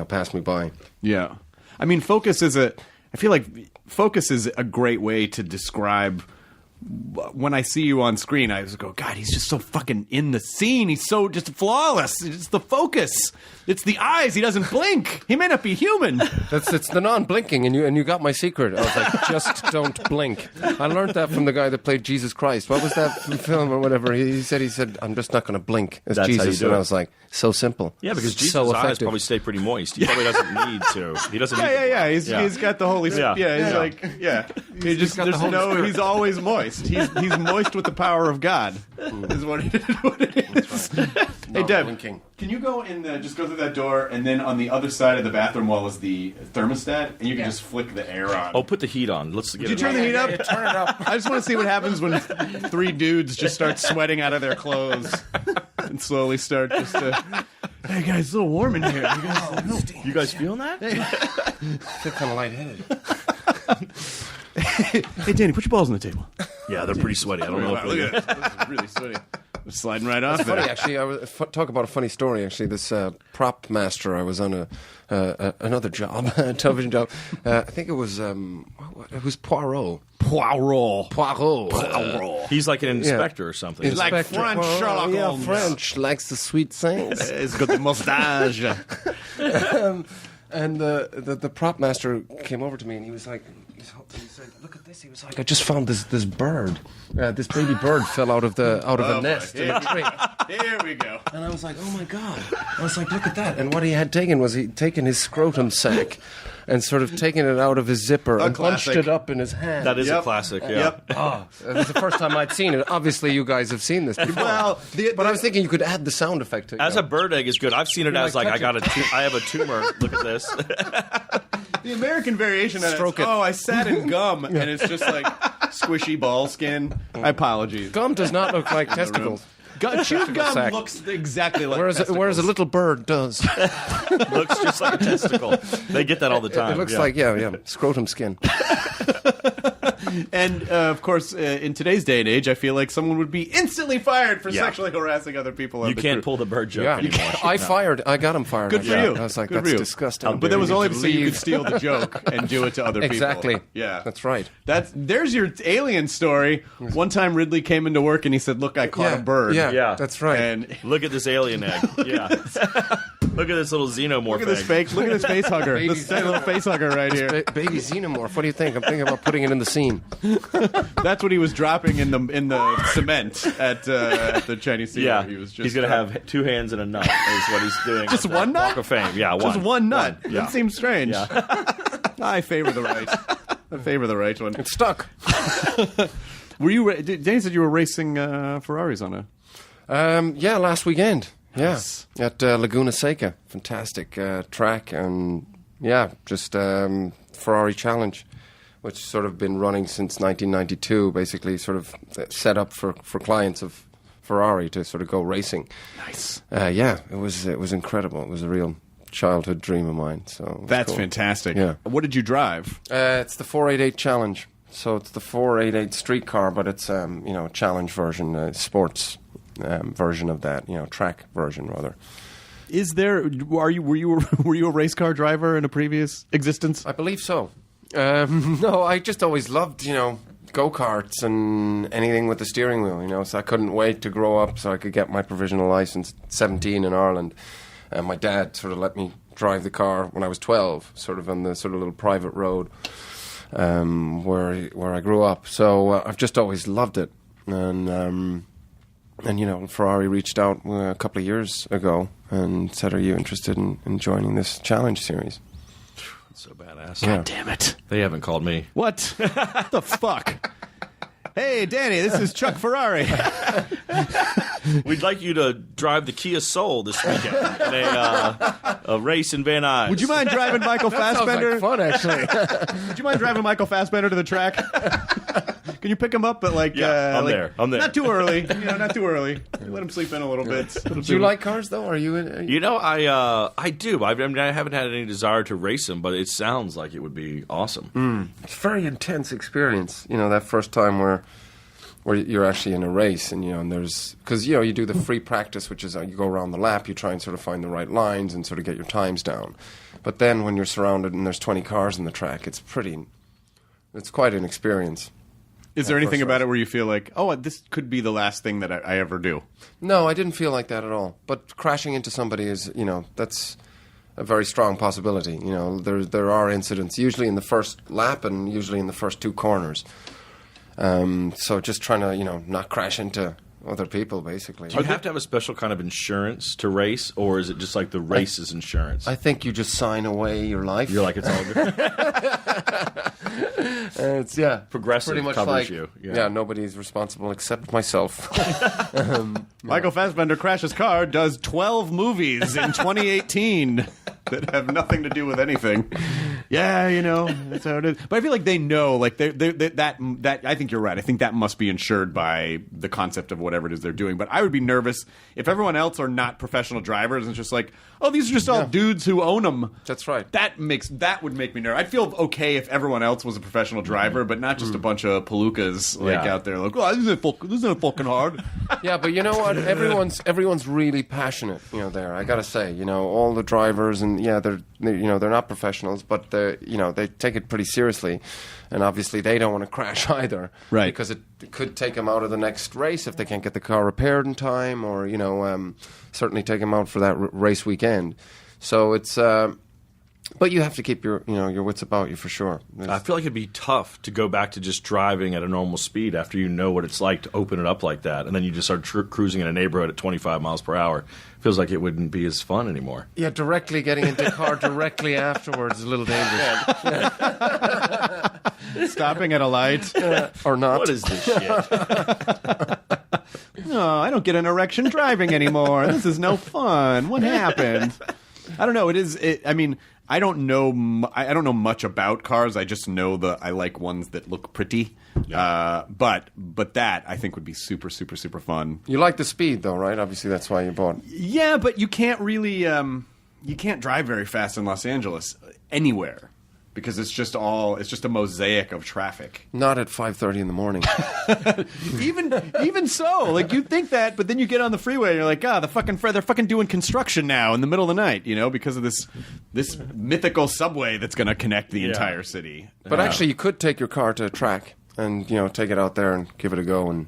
[SPEAKER 2] pass me by.
[SPEAKER 1] Yeah. I mean, I feel like focus is a great way to describe. When I see you on screen, I just go, God, he's just so fucking in the scene. He's so just flawless. It's the focus. It's the eyes. He doesn't blink. He may not be human.
[SPEAKER 2] It's the non-blinking, and you got my secret. I was like, just don't blink. I learned that from the guy that played Jesus Christ. What was that film or whatever? He said, I'm just not going to blink as
[SPEAKER 6] That's how
[SPEAKER 2] Jesus.
[SPEAKER 6] you do
[SPEAKER 2] And
[SPEAKER 6] it.
[SPEAKER 2] I was like, so simple.
[SPEAKER 6] Yeah, because Jesus'
[SPEAKER 2] so
[SPEAKER 6] eyes
[SPEAKER 2] effective.
[SPEAKER 6] probably stay pretty moist. He probably doesn't need to. He doesn't need
[SPEAKER 1] Yeah.
[SPEAKER 6] to.
[SPEAKER 1] He's got the Holy Spirit.
[SPEAKER 6] Yeah.
[SPEAKER 1] He's
[SPEAKER 6] Yeah.
[SPEAKER 1] like, yeah. He just,
[SPEAKER 2] got the
[SPEAKER 1] there's
[SPEAKER 2] Holy
[SPEAKER 1] no,
[SPEAKER 2] Spirit.
[SPEAKER 1] he's always moist. He's moist with the power of God, is what it is. Hey, Deb,
[SPEAKER 2] blinking.
[SPEAKER 1] can you go just go through that door, and then on the other side of the bathroom wall is the thermostat, and you can just flick the air on.
[SPEAKER 6] Oh, put the heat on. Let's get
[SPEAKER 1] Did you
[SPEAKER 6] it.
[SPEAKER 1] turn the heat up?
[SPEAKER 2] Turn it up.
[SPEAKER 1] I just want to see what happens when three dudes just start sweating out of their clothes and slowly start just to... Hey, guys, it's a little warm in here.
[SPEAKER 6] You guys feeling that?
[SPEAKER 2] I feel kind of lightheaded.
[SPEAKER 1] Hey, Danny, put your balls on the table.
[SPEAKER 6] Yeah, they're pretty sweaty. I don't know if
[SPEAKER 1] Look
[SPEAKER 6] they're
[SPEAKER 1] at this. This is really sweaty. We're sliding right off
[SPEAKER 2] Funny,
[SPEAKER 1] there.
[SPEAKER 2] actually, talk about a funny story. Actually, this prop master, I was on another job, a television job. I think it was Poirot. Poirot.
[SPEAKER 6] He's like an inspector or something.
[SPEAKER 1] Like
[SPEAKER 2] Inspector
[SPEAKER 1] French
[SPEAKER 2] Poirot.
[SPEAKER 1] Sherlock
[SPEAKER 2] Yeah,
[SPEAKER 1] Holmes.
[SPEAKER 2] French likes the sweet things.
[SPEAKER 1] He's got the mustache.
[SPEAKER 2] And the prop master came over to me and he was like, he said, "Look at this." He was like, "I just found this bird. This baby bird fell out of a nest in a tree."
[SPEAKER 1] Here we go.
[SPEAKER 2] And I was like, "Oh my god!" I was like, "Look at that!" And what he had taken was he'd taken his scrotum sack and sort of taken it out of his zipper and bunched
[SPEAKER 1] classic.
[SPEAKER 2] it up in his hand.
[SPEAKER 6] That is a
[SPEAKER 1] Yep.
[SPEAKER 6] classic, yeah.
[SPEAKER 1] Yep.
[SPEAKER 2] It was the first time I'd seen it. Obviously, you guys have seen this before.
[SPEAKER 1] Well,
[SPEAKER 2] but I was thinking you could add the sound effect to it.
[SPEAKER 6] As a bird egg is good. I've seen it as
[SPEAKER 2] like,
[SPEAKER 6] like I
[SPEAKER 2] touch
[SPEAKER 6] I have a tumor. Look at this.
[SPEAKER 1] the American variation of
[SPEAKER 2] Stroke
[SPEAKER 1] it.
[SPEAKER 2] it.
[SPEAKER 1] Oh, I sat in gum, and it's just like squishy ball skin. Apologies.
[SPEAKER 2] Gum does not look like testicles.
[SPEAKER 1] Chewed gum
[SPEAKER 2] sack.
[SPEAKER 1] looks exactly like
[SPEAKER 2] Whereas
[SPEAKER 1] testicles.
[SPEAKER 2] a little bird does.
[SPEAKER 6] Looks just like a testicle. They get that all the time.
[SPEAKER 2] It looks
[SPEAKER 6] yeah.
[SPEAKER 2] like, scrotum skin.
[SPEAKER 1] And of course, in today's day and age, I feel like someone would be instantly fired for
[SPEAKER 6] Yeah.
[SPEAKER 1] sexually harassing other people. on
[SPEAKER 6] You
[SPEAKER 1] the
[SPEAKER 6] can't
[SPEAKER 1] crew.
[SPEAKER 6] pull the bird joke
[SPEAKER 2] Yeah,
[SPEAKER 6] anymore.
[SPEAKER 2] I got him fired.
[SPEAKER 1] Good for
[SPEAKER 2] Yeah.
[SPEAKER 1] you.
[SPEAKER 2] I was like,
[SPEAKER 1] Good for
[SPEAKER 2] that's
[SPEAKER 1] you.
[SPEAKER 2] disgusting.
[SPEAKER 1] But that was
[SPEAKER 2] You
[SPEAKER 1] only
[SPEAKER 2] need
[SPEAKER 1] so
[SPEAKER 2] to
[SPEAKER 1] you could
[SPEAKER 2] leave.
[SPEAKER 1] steal the joke and do it to other people.
[SPEAKER 2] Exactly.
[SPEAKER 1] Yeah,
[SPEAKER 2] That's right.
[SPEAKER 1] There's your alien story. One time Ridley came into work and he said, "Look, I caught a bird."
[SPEAKER 2] Yeah,
[SPEAKER 6] Yeah.
[SPEAKER 2] that's right.
[SPEAKER 1] And
[SPEAKER 6] Look at this alien egg. Yeah. Look at this little xenomorph
[SPEAKER 1] look at this
[SPEAKER 6] egg.
[SPEAKER 1] fake. Look at this face hugger.
[SPEAKER 2] Baby
[SPEAKER 1] This little face hugger right here.
[SPEAKER 2] Baby xenomorph. What do you think? I'm thinking about putting it in the scene.
[SPEAKER 1] That's what he was dropping in the cement at the Chinese theater.
[SPEAKER 6] Yeah,
[SPEAKER 1] he was just
[SPEAKER 6] he's going to have 2 hands and a nut is what he's doing.
[SPEAKER 1] Just
[SPEAKER 6] at the
[SPEAKER 1] one nut?
[SPEAKER 6] Walk of Fame. Yeah, one.
[SPEAKER 1] just one nut.
[SPEAKER 6] Yeah.
[SPEAKER 1] That seems strange.
[SPEAKER 6] Yeah.
[SPEAKER 1] I favor the right. I favor the right one.
[SPEAKER 2] It's stuck.
[SPEAKER 1] Were you? Danny said you were racing Ferraris on a.
[SPEAKER 2] Yeah, last weekend. Yeah,
[SPEAKER 1] Nice.
[SPEAKER 2] at Laguna Seca. Fantastic track. And yeah, just Ferrari Challenge, which sort of been running since 1992, basically sort of set up for clients of Ferrari to sort of go racing.
[SPEAKER 1] Nice.
[SPEAKER 2] Yeah, it was incredible. It was a real childhood dream of mine. So it was
[SPEAKER 1] That's
[SPEAKER 2] cool.
[SPEAKER 1] fantastic.
[SPEAKER 2] Yeah.
[SPEAKER 1] What did you drive?
[SPEAKER 2] It's the 488 Challenge. So it's the 488 streetcar, but it's a challenge version, sports version of that, track version rather.
[SPEAKER 1] Is there? Were you a race car driver in a previous existence?
[SPEAKER 2] I believe so. No, I just always loved, go-karts and anything with the steering wheel, so I couldn't wait to grow up so I could get my provisional license at 17 in Ireland. And my dad sort of let me drive the car when I was 12, sort of on the sort of little private road where I grew up. So I've just always loved it. And Ferrari reached out a couple of years ago and said, "Are you interested in joining this challenge series?"
[SPEAKER 6] That's so badass.
[SPEAKER 1] God damn it!
[SPEAKER 6] They haven't called me.
[SPEAKER 1] What the fuck? Hey, Danny, this is Chuck Ferrari.
[SPEAKER 6] We'd like you to drive the Kia Soul this weekend in a race in Van Nuys.
[SPEAKER 1] Would you mind driving Michael Fassbender?
[SPEAKER 2] Sounds like fun, actually.
[SPEAKER 1] Would you mind driving Michael Fassbender to the track? Can you pick him up at
[SPEAKER 6] I'm there.
[SPEAKER 1] Not too early. Not too early. Let him sleep in a little bit.
[SPEAKER 2] Do you like cars, though? Are you?
[SPEAKER 6] I do. I haven't had any desire to race them, but it sounds like it would be awesome.
[SPEAKER 2] It's a very intense experience. That first time where you're actually in a race, and there's because you do the free practice, which is you go around the lap, you try and sort of find the right lines and sort of get your times down. But then when you're surrounded and there's 20 cars in the track, it's quite an experience.
[SPEAKER 1] Is there anything about it where you feel like, oh, this could be the last thing that I ever do?
[SPEAKER 2] No, I didn't feel like that at all. But crashing into somebody is, that's a very strong possibility. There are incidents, usually in the first lap and usually in the first two corners. So just trying to, not crash into other people, basically.
[SPEAKER 6] Do you have to have a special kind of insurance to race, or is it just like the race's insurance?
[SPEAKER 2] I think you just sign away your life.
[SPEAKER 6] You're like, it's all good.
[SPEAKER 2] It's
[SPEAKER 6] Progressive
[SPEAKER 2] pretty much
[SPEAKER 6] covers
[SPEAKER 2] like,
[SPEAKER 6] you.
[SPEAKER 2] Yeah, nobody's responsible except myself.
[SPEAKER 1] Michael Fassbender crashes car, does 12 movies in 2018 that have nothing to do with anything. Yeah, that's how it is. But I feel like they know, like that. I think you're right. I think that must be insured by the concept of whatever it is they're doing. But I would be nervous if everyone else are not professional drivers and it's just like, oh, these are just all dudes who own them.
[SPEAKER 2] That's right.
[SPEAKER 1] That would make me nervous. I'd feel okay if everyone else was a professional driver, but not just a bunch of palookas out there like, oh, this isn't fucking hard.
[SPEAKER 2] Yeah, but you know what? Everyone's really passionate. There. I gotta say, all the drivers and they're not professionals, but they take it pretty seriously, and obviously they don't want to crash either,
[SPEAKER 1] right?
[SPEAKER 2] Because it could take them out of the next race if they can't get the car repaired in time, or certainly take them out for that race weekend. So it's. But you have to keep your wits about you for sure.
[SPEAKER 6] I feel like it'd be tough to go back to just driving at a normal speed after you know what it's like to open it up like that, and then you just start cruising in a neighborhood at 25 miles per hour. Feels like it wouldn't be as fun anymore.
[SPEAKER 2] Yeah, directly getting into the car directly afterwards is a little dangerous.
[SPEAKER 1] Stopping at a light
[SPEAKER 2] or not.
[SPEAKER 6] What is this shit?
[SPEAKER 1] No, I don't get an erection driving anymore. This is no fun. What happened? I don't know. I mean, I don't know much about cars. I just know I like ones that look pretty. Yeah. But that I think would be super, super, super fun. You like the speed, though, right? Obviously, that's why you bought. Yeah, but you can't really you can't drive very fast in Los Angeles anywhere. Because it's just a mosaic of traffic. Not at 5:30 in the morning. even so, like you think that, but then you get on the freeway and you're like, they're fucking doing construction now in the middle of the night, because of this mythical subway that's going to connect the entire city. But actually, you could take your car to a track and take it out there and give it a go and.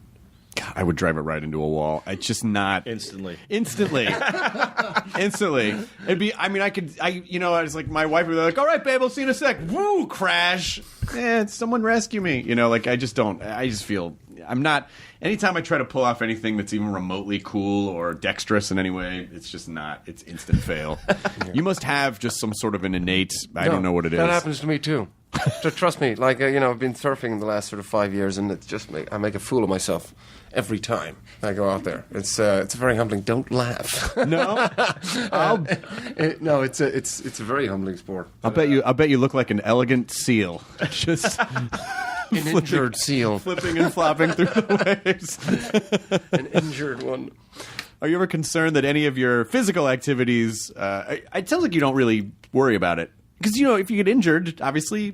[SPEAKER 1] God, I would drive it right into a wall. It's just not instantly. It'd be. I mean, I was like, my wife would be like, "All right, babe, I'll see you in a sec." Woo, crash. Someone rescue me. I just don't. I just feel I'm not. Anytime I try to pull off anything that's even remotely cool or dexterous in any way, it's just not. It's instant fail. You must have just some sort of an innate. I don't know what it is. That happens to me too. Trust me, like I've been surfing the last sort of 5 years, and it's just I make a fool of myself every time I go out there. It's very humbling. Don't laugh. No, no, it's a very humbling sport. I'll bet you look like an elegant seal, just an injured seal, flipping and flopping through the waves. An injured one. Are you ever concerned that any of your physical activities? It sounds like you don't really worry about it. Because, if you get injured, obviously,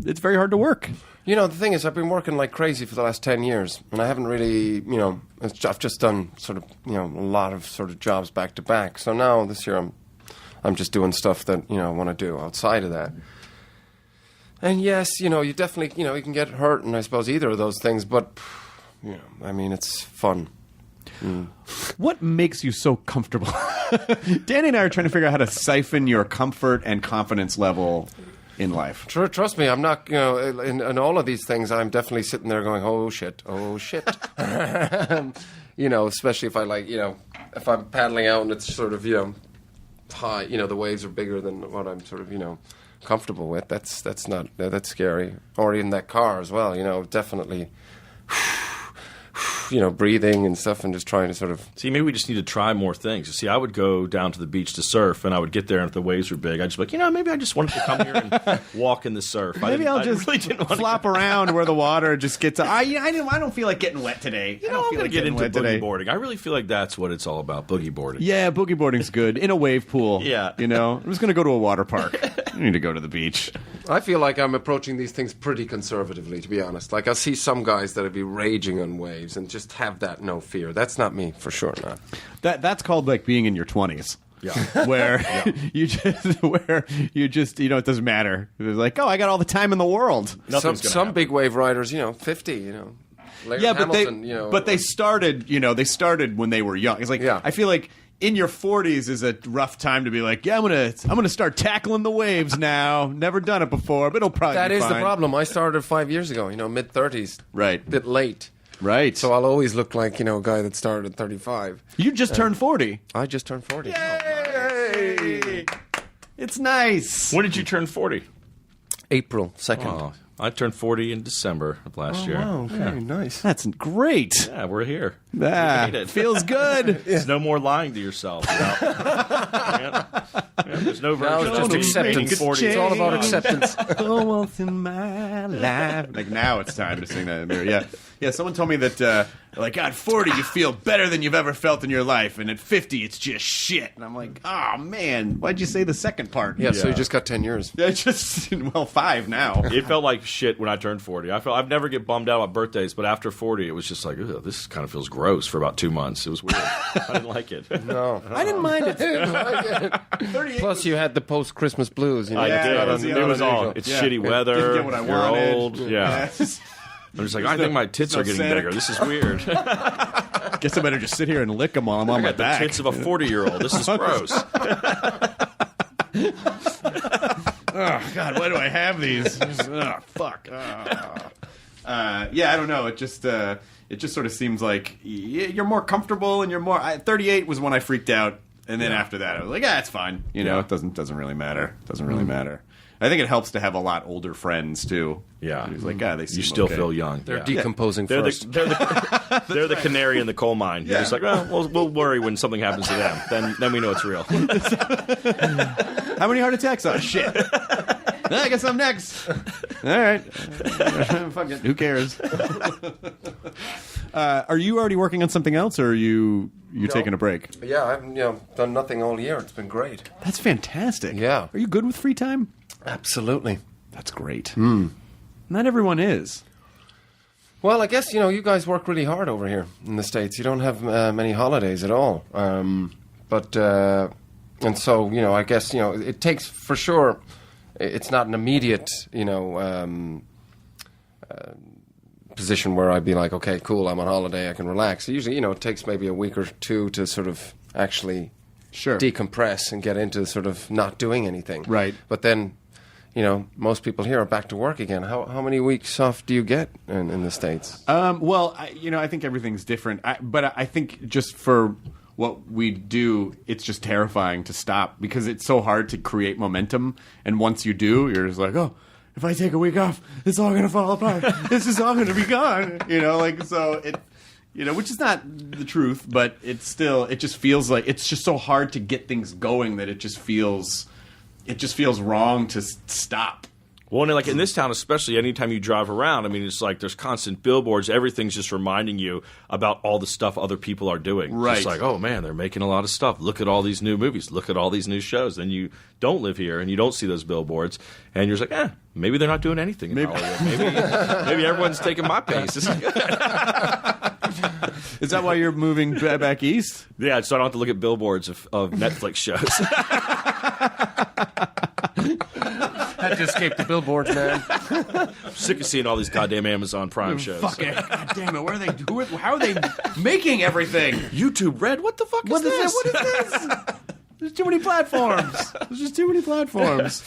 [SPEAKER 1] it's very hard to work.
[SPEAKER 2] You know, the thing is, I've been working like crazy for the last 10 years, and I haven't really, you know, I've just done sort of, you know, a lot of sort of jobs back to back. So now this year I'm just doing stuff that, you know, I want to do outside of that. And yes, you know, you definitely, you know, you can get hurt in, I suppose, either of those things, but, you know, I mean, it's fun.
[SPEAKER 1] What makes you so comfortable? Danny and I are trying to figure out how to siphon your comfort and confidence level in life.
[SPEAKER 2] Trust me, I'm not, you know, in all of these things, I'm definitely sitting there going, oh shit. You know, especially if I like, you know, if I'm paddling out and it's sort of, you know, high, you know, the waves are bigger than what I'm sort of, you know, comfortable with. That's scary. Or in that car as well, you know, definitely, you know, breathing and stuff and just trying to sort of...
[SPEAKER 6] See, maybe we just need to try more things. You see, I would go down to the beach to surf, and I would get there, and if the waves were big, I'd just be like, you know, maybe I just wanted to come here and walk in the surf.
[SPEAKER 1] Maybe I'll just flop around where the water just gets... I don't feel like getting wet today.
[SPEAKER 6] You know, I'm going to get into boogie boarding. I really feel like that's what it's all about, boogie boarding.
[SPEAKER 1] Yeah, boogie boarding's good. In a wave pool.
[SPEAKER 6] Yeah.
[SPEAKER 1] You know, I'm just going to go to a water park. I need to go to the beach.
[SPEAKER 2] I feel like I'm approaching these things pretty conservatively, to be honest. Like, I see some guys that would be raging on waves and just have that no fear. That's not me, for sure not.
[SPEAKER 1] That's called, like, being in your 20s.
[SPEAKER 6] Yeah.
[SPEAKER 1] Where you just, you know, it doesn't matter. It's like, oh, I got all the time in the world.
[SPEAKER 2] Some big wave riders, you know, 50, you know. Larry Hamilton,
[SPEAKER 1] but they started when they were young. It's like, I feel like in your 40s is a rough time to be like, yeah, I'm gonna start tackling the waves now. Never done it before, but it'll probably be
[SPEAKER 2] the
[SPEAKER 1] fine.
[SPEAKER 2] problem. I started 5 years ago, you know, mid-30s.
[SPEAKER 1] Right.
[SPEAKER 2] A bit late.
[SPEAKER 1] Right.
[SPEAKER 2] So I'll always look like, you know, a guy that started at 35.
[SPEAKER 1] You just turned 40.
[SPEAKER 2] I just turned 40.
[SPEAKER 1] Yay! It's nice.
[SPEAKER 6] When did you turn 40?
[SPEAKER 2] April 2nd.
[SPEAKER 6] Oh, I turned 40 in December of last year.
[SPEAKER 2] Wow, very nice.
[SPEAKER 1] That's great.
[SPEAKER 6] Yeah, we're here.
[SPEAKER 1] Ah,
[SPEAKER 6] it
[SPEAKER 1] feels good.
[SPEAKER 6] There's no more lying to yourself. There's no
[SPEAKER 2] Now
[SPEAKER 6] version
[SPEAKER 2] it's just
[SPEAKER 6] of
[SPEAKER 2] acceptance.
[SPEAKER 6] 40.
[SPEAKER 2] It's all about acceptance.
[SPEAKER 1] Once in my life. Like, now it's time to sing that in the mirror. Yeah, someone told me that, like, at 40 you feel better than you've ever felt in your life, and at 50 it's just shit. And I'm like, oh, man, why'd you say the second part?
[SPEAKER 2] Yeah, so you just got 10 years.
[SPEAKER 1] Yeah, just, 5 now.
[SPEAKER 6] It felt like shit when I turned 40. I've never get bummed out about birthdays, but after 40 it was just like, this kind of feels gross for about 2 months. It was weird. I didn't like it.
[SPEAKER 2] No.
[SPEAKER 1] I didn't mind it.
[SPEAKER 2] 38 Plus, you had the post-Christmas blues. You know,
[SPEAKER 6] I did. It was all. It's shitty weather.
[SPEAKER 1] Didn't get what I wanted.
[SPEAKER 6] You're old. Yeah. I'm just like, I think my tits are getting bigger. This is weird.
[SPEAKER 1] Guess I better just sit here and lick them while I'm on my back.
[SPEAKER 6] The tits of a 40-year-old. This is gross.
[SPEAKER 1] Oh, God, why do I have these? Oh, fuck. Yeah, I don't know. It just sort of seems like you're more comfortable and you're more... 38 was when I freaked out. And then after that, I was like, it's fine. You know, it doesn't really matter. Doesn't really matter. I think it helps to have a lot older friends, too.
[SPEAKER 6] Yeah.
[SPEAKER 1] He's like, they seem
[SPEAKER 6] you still
[SPEAKER 1] okay.
[SPEAKER 6] feel young.
[SPEAKER 2] They're decomposing
[SPEAKER 6] they're
[SPEAKER 2] first.
[SPEAKER 6] They're the canary in the coal mine. You're just like, we'll worry when something happens to them. Then we know it's real.
[SPEAKER 1] How many heart attacks? Oh, shit. I guess I'm next. All right. Fuck it. Who cares? Are you already working on something else, or are you taking a break?
[SPEAKER 2] Yeah, I've done nothing all year. It's been great.
[SPEAKER 1] That's fantastic.
[SPEAKER 2] Yeah.
[SPEAKER 1] Are you good with free time?
[SPEAKER 2] Absolutely.
[SPEAKER 1] That's great. Not everyone is.
[SPEAKER 2] Well, I guess, you guys work really hard over here in the States. You don't have many holidays at all. And so, I guess, it takes, for sure, it's not an immediate, position where I'd be like, okay, cool, I'm on holiday, I can relax. So usually, it takes maybe a week or two to sort of actually decompress and get into sort of not doing anything.
[SPEAKER 1] Right.
[SPEAKER 2] But then, most people here are back to work again. How many weeks off do you get in the States?
[SPEAKER 1] Well, I think everything's different. But I think just for what we do, it's just terrifying to stop because it's so hard to create momentum. And once you do, you're just like, oh, if I take a week off, it's all going to fall apart. This is all going to be gone. So it, which is not the truth, but it just feels like it's just so hard to get things going that it just feels wrong to stop.
[SPEAKER 6] Well, and like in this town, especially, anytime you drive around, I mean, it's like there's constant billboards. Everything's just reminding you about all the stuff other people are doing.
[SPEAKER 1] Right.
[SPEAKER 6] It's like, oh, man, they're making a lot of stuff. Look at all these new movies. Look at all these new shows. Then you don't live here, and you don't see those billboards. And you're just like, maybe they're not doing anything in Hollywood. Maybe everyone's taking my pace. This is good.
[SPEAKER 1] Is that why you're moving back east?
[SPEAKER 6] Yeah, so I don't have to look at billboards of Netflix shows.
[SPEAKER 2] Had to escape the billboards, man.
[SPEAKER 6] I'm sick of seeing all these goddamn Amazon Prime shows.
[SPEAKER 1] Fuck it. God damn it. Where are they doing? How are they making everything?
[SPEAKER 6] YouTube Red, what the fuck is this?
[SPEAKER 1] What is this? There's too many platforms. There's just too many platforms.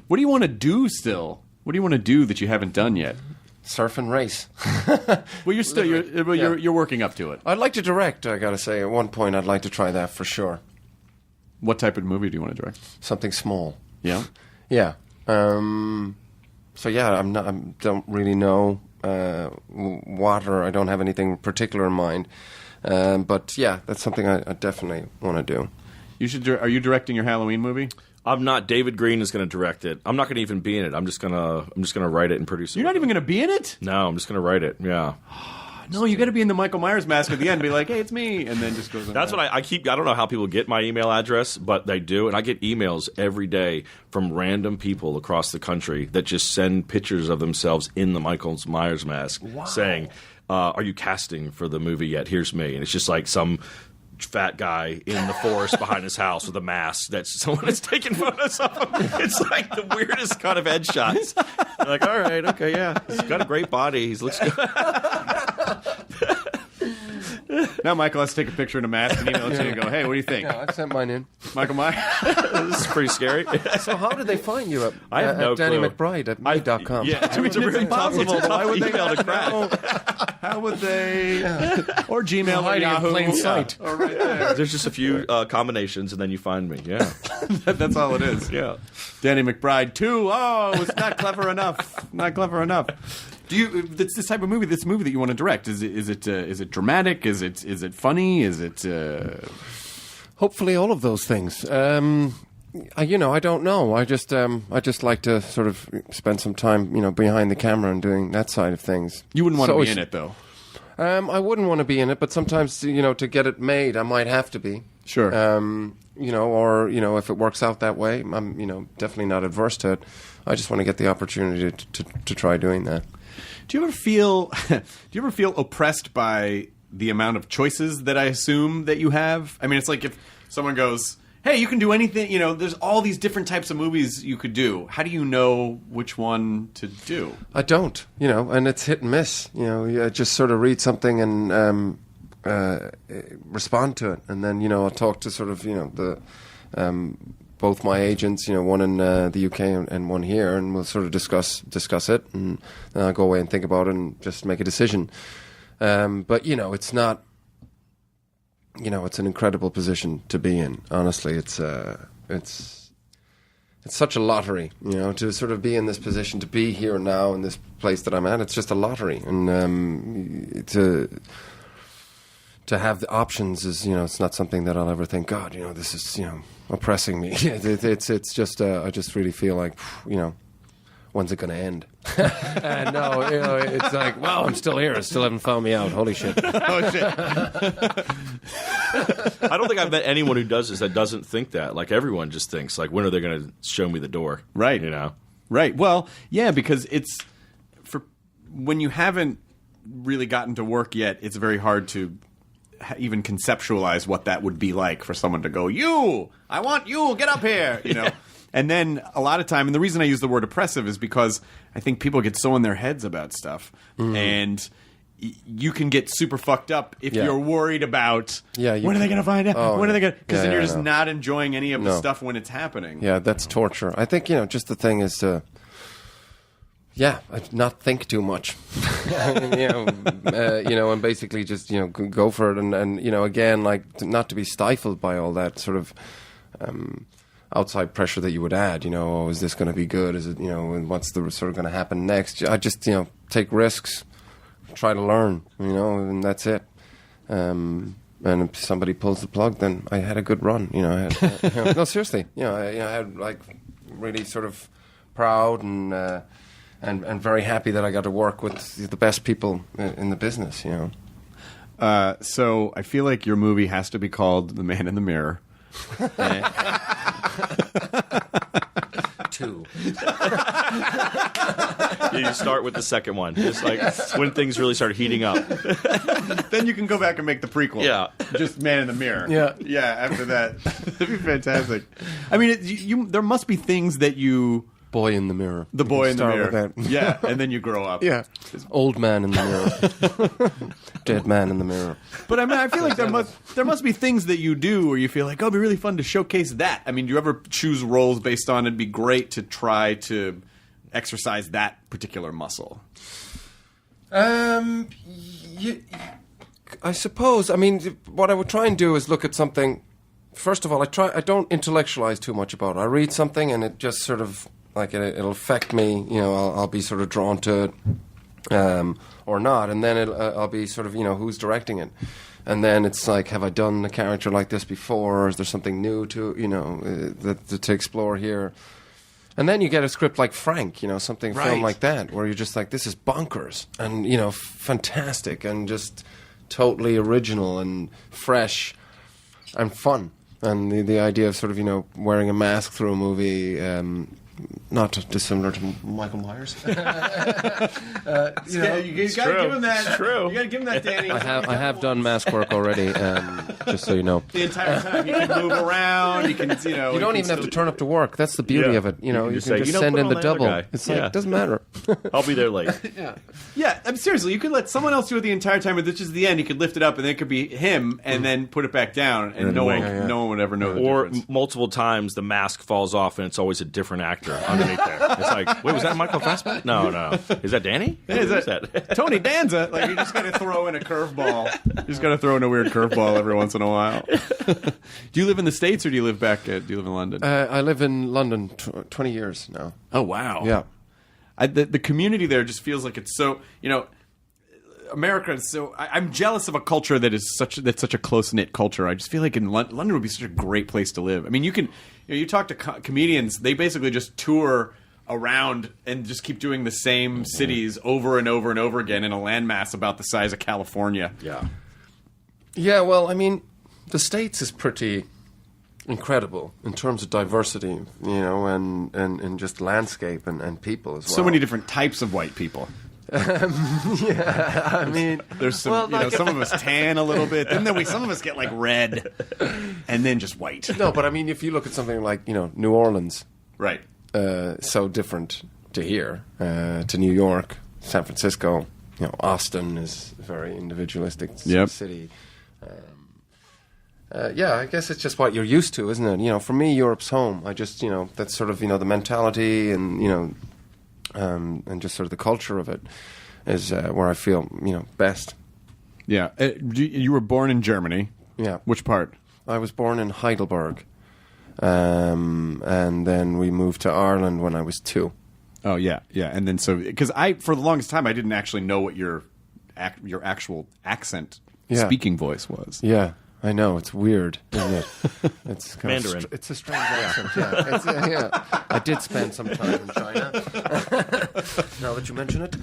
[SPEAKER 1] What do you want to do still? What do you want to do that you haven't done yet?
[SPEAKER 2] Surf and race.
[SPEAKER 1] Well, you're working up to it.
[SPEAKER 2] I'd like to direct, I gotta say. At one point, I'd like to try that for sure.
[SPEAKER 1] What type of movie do you want to direct?
[SPEAKER 2] Something small.
[SPEAKER 1] Yeah.
[SPEAKER 2] Yeah. So yeah, I don't really know what, or I don't have anything particular in mind. But yeah, that's something I definitely want to do.
[SPEAKER 1] You should. Are you directing your Halloween movie?
[SPEAKER 6] I'm not. David Green is going to direct it. I'm not going to even be in it. I'm just gonna write it and produce it.
[SPEAKER 1] You're not even going to be in it?
[SPEAKER 6] No, I'm just going to write it. Yeah.
[SPEAKER 1] No, you got to be in the Michael Myers mask at the end and be like, hey, it's me. And then just goes on.
[SPEAKER 6] That's what I keep. I don't know how people get my email address, but they do. And I get emails every day from random people across the country that just send pictures of themselves in the Michael Myers mask saying, are you casting for the movie yet? Here's me. And it's just like some fat guy in the forest behind his house with a mask that someone is taking photos of him. It's like the weirdest kind of headshots. Like, all right, okay, yeah. He's got a great body. He looks good.
[SPEAKER 1] Now Michael has to take a picture in a mask and email it to you and go, hey, what do you think?
[SPEAKER 2] Yeah, I've sent mine in.
[SPEAKER 1] Michael Myers?
[SPEAKER 6] This is pretty scary.
[SPEAKER 2] So how did they find you?
[SPEAKER 6] I have no
[SPEAKER 2] Danny
[SPEAKER 6] clue.
[SPEAKER 2] McBride at me.com.
[SPEAKER 6] Yeah, it's impossible. Why would they email to crack?
[SPEAKER 1] How would they? Or Gmail or
[SPEAKER 2] Hiding in
[SPEAKER 1] Yahoo.
[SPEAKER 2] plain sight.
[SPEAKER 1] Or right there.
[SPEAKER 6] There's just a few combinations, and then you find me. Yeah,
[SPEAKER 1] That's all it is.
[SPEAKER 6] yeah.
[SPEAKER 1] Danny McBride 2. Oh, it's not clever enough. Not clever enough. Do you? It's this type of movie. This movie that you want to direct. Is it dramatic? Is it funny? Is it?
[SPEAKER 2] Hopefully, all of those things. I don't know. I just like to sort of spend some time, behind the camera and doing that side of things.
[SPEAKER 1] You wouldn't want to be in it, though.
[SPEAKER 2] I wouldn't want to be in it, but sometimes, to get it made, I might have to be.
[SPEAKER 1] Sure.
[SPEAKER 2] Or if it works out that way, I'm, definitely not adverse to it. I just want to get the opportunity to try doing that.
[SPEAKER 1] Do you ever feel oppressed by the amount of choices that I assume that you have? I mean, it's like if someone goes, hey, you can do anything, there's all these different types of movies you could do. How do you know which one to do?
[SPEAKER 2] I don't, and it's hit and miss. You just sort of read something and respond to it. And then, I'll talk to sort of, the both my agents, one in the UK and one here, and we'll sort of discuss it, and then I'll go away and think about it and just make a decision. But, it's not... it's an incredible position to be in. Honestly, it's such a lottery, to sort of be in this position, to be here now in this place that I'm at. It's just a lottery, and to have the options is, it's not something that I'll ever think, God, this is, oppressing me. It's just, I just really feel like, when's it going to end? And no, it's like, wow, I'm still here. I still haven't found me out. Holy shit.
[SPEAKER 1] Oh, shit.
[SPEAKER 6] I don't think I've met anyone who does this that doesn't think that. Like, everyone just thinks, like, when are they going to show me the door?
[SPEAKER 1] Right. Right. Well, yeah, because it's when you haven't really gotten to work yet, it's very hard to even conceptualize what that would be like for someone to go, I want you, get up here,
[SPEAKER 6] Yeah.
[SPEAKER 1] And then a lot of time, and the reason I use the word oppressive is because I think people get so in their heads about stuff, and you can get super fucked up if you're worried about when are they going to find out? When are they going to? Because then you're just not enjoying any of the stuff when it's happening.
[SPEAKER 2] Yeah, that's torture. I think, just the thing is to, not think too much, and basically just, go for it. And again, like, not to be stifled by all that sort of outside pressure that you would add, is this going to be good? Is it, and what's the sort of going to happen next? I just, take risks, try to learn, and that's it. And if somebody pulls the plug, then I had a good run, I had, no, seriously, I had like really sort of proud and very happy that I got to work with the best people in the business. You know.
[SPEAKER 1] So I feel like your movie has to be called The Man in the Mirror.
[SPEAKER 2] 2.
[SPEAKER 6] You start with the second one, just like when things really start heating up.
[SPEAKER 1] Then you can go back and make the prequel.
[SPEAKER 6] Yeah.
[SPEAKER 1] Just Man in the Mirror.
[SPEAKER 2] Yeah.
[SPEAKER 1] Yeah, after that. That'd be fantastic. I mean, there must be things that you...
[SPEAKER 2] Boy in the Mirror.
[SPEAKER 1] The Boy in the
[SPEAKER 2] Start
[SPEAKER 1] Mirror.
[SPEAKER 2] with that.
[SPEAKER 1] Yeah, and then you grow up.
[SPEAKER 2] Yeah. Old man in the mirror. Dead man in the mirror.
[SPEAKER 1] But I mean, I feel like there must be things that you do where you feel like, oh, it'd be really fun to showcase that. I mean, do you ever choose roles based on it'd be great to try to exercise that particular muscle?
[SPEAKER 2] I suppose. I mean, what I would try and do is look at something. First of all, I don't intellectualize too much about it. I read something and it just sort of like it'll affect me. You know, I'll be sort of drawn to it, or not, and then I'll be sort of, you know, who's directing it, and then it's like, have I done a character like this before, or is there something new to, you know, to explore here? And then you get a script like Frank, you know, something film like that, where you're just like, this is bonkers and, you know, fantastic and just totally original and fresh and fun. And the idea of sort of, you know, wearing a mask through a movie, not dissimilar to Michael Myers.
[SPEAKER 1] You gotta give him that.
[SPEAKER 6] True.
[SPEAKER 1] You gotta give him that, Danny.
[SPEAKER 2] I have done mask work already, just so you know.
[SPEAKER 1] The entire time you can move around. You can, you know.
[SPEAKER 2] You don't even have to turn up to work. That's the beauty of it. You know, you can
[SPEAKER 6] say,
[SPEAKER 2] just
[SPEAKER 6] you know,
[SPEAKER 2] send
[SPEAKER 6] put
[SPEAKER 2] in
[SPEAKER 6] on
[SPEAKER 2] the
[SPEAKER 6] the other
[SPEAKER 2] double.
[SPEAKER 6] guy.
[SPEAKER 2] It's like, it doesn't matter.
[SPEAKER 6] I'll be there late.
[SPEAKER 1] Yeah, I mean, seriously, you could let someone else do it the entire time, but this is the end. You could lift it up, and then it could be him, and then put it back down, and no one would ever know the
[SPEAKER 6] Or
[SPEAKER 1] difference.
[SPEAKER 6] multiple times the mask falls off and it's always a different actor underneath there. It's like, wait, was that Michael Fassbender? No. Is that Danny?
[SPEAKER 1] Is that Tony Danza? Like, you just got to throw in a curveball. You just got to throw in a weird curveball every once in a while. Do you live in the States or do you live do you live in London?
[SPEAKER 2] I live in London 20 years now.
[SPEAKER 1] Oh, wow.
[SPEAKER 2] Yeah.
[SPEAKER 1] The community there just feels like it's so, you know, America is so. I'm jealous of a culture that's such a close knit culture. I just feel like in London would be such a great place to live. I mean, you talk to comedians, they basically just tour around and just keep doing the same cities over and over and over again in a landmass about the size of California.
[SPEAKER 6] Yeah.
[SPEAKER 2] Yeah, well, I mean, the States is pretty incredible in terms of diversity, you know, and just landscape and people as well.
[SPEAKER 1] So many different types of white people.
[SPEAKER 2] I mean,
[SPEAKER 1] There's some, some of us tan a little bit, and then some of us get like red, and then just white.
[SPEAKER 2] no, but I mean, if you look at something like, you know, New Orleans,
[SPEAKER 1] Right.
[SPEAKER 2] So different to here, to New York, San Francisco, you know, Austin is a very individualistic city. Yeah, I guess it's just what you're used to, isn't it? You know, for me, Europe's home. I just, you know, that's sort of, you know, the mentality and, you know, and just sort of the culture of it is where I feel, you know, best.
[SPEAKER 1] Yeah. You were born in Germany.
[SPEAKER 2] Yeah.
[SPEAKER 1] Which part?
[SPEAKER 2] I was born in Heidelberg, and then we moved to Ireland when I was 2.
[SPEAKER 1] Oh, yeah. And then because for the longest time, I didn't actually know what your actual accent speaking voice was.
[SPEAKER 2] Yeah. I know, it's weird, isn't it? It's kind
[SPEAKER 6] Mandarin.
[SPEAKER 2] It's a strange accent, yeah. I did spend some time in China, now that you mention it.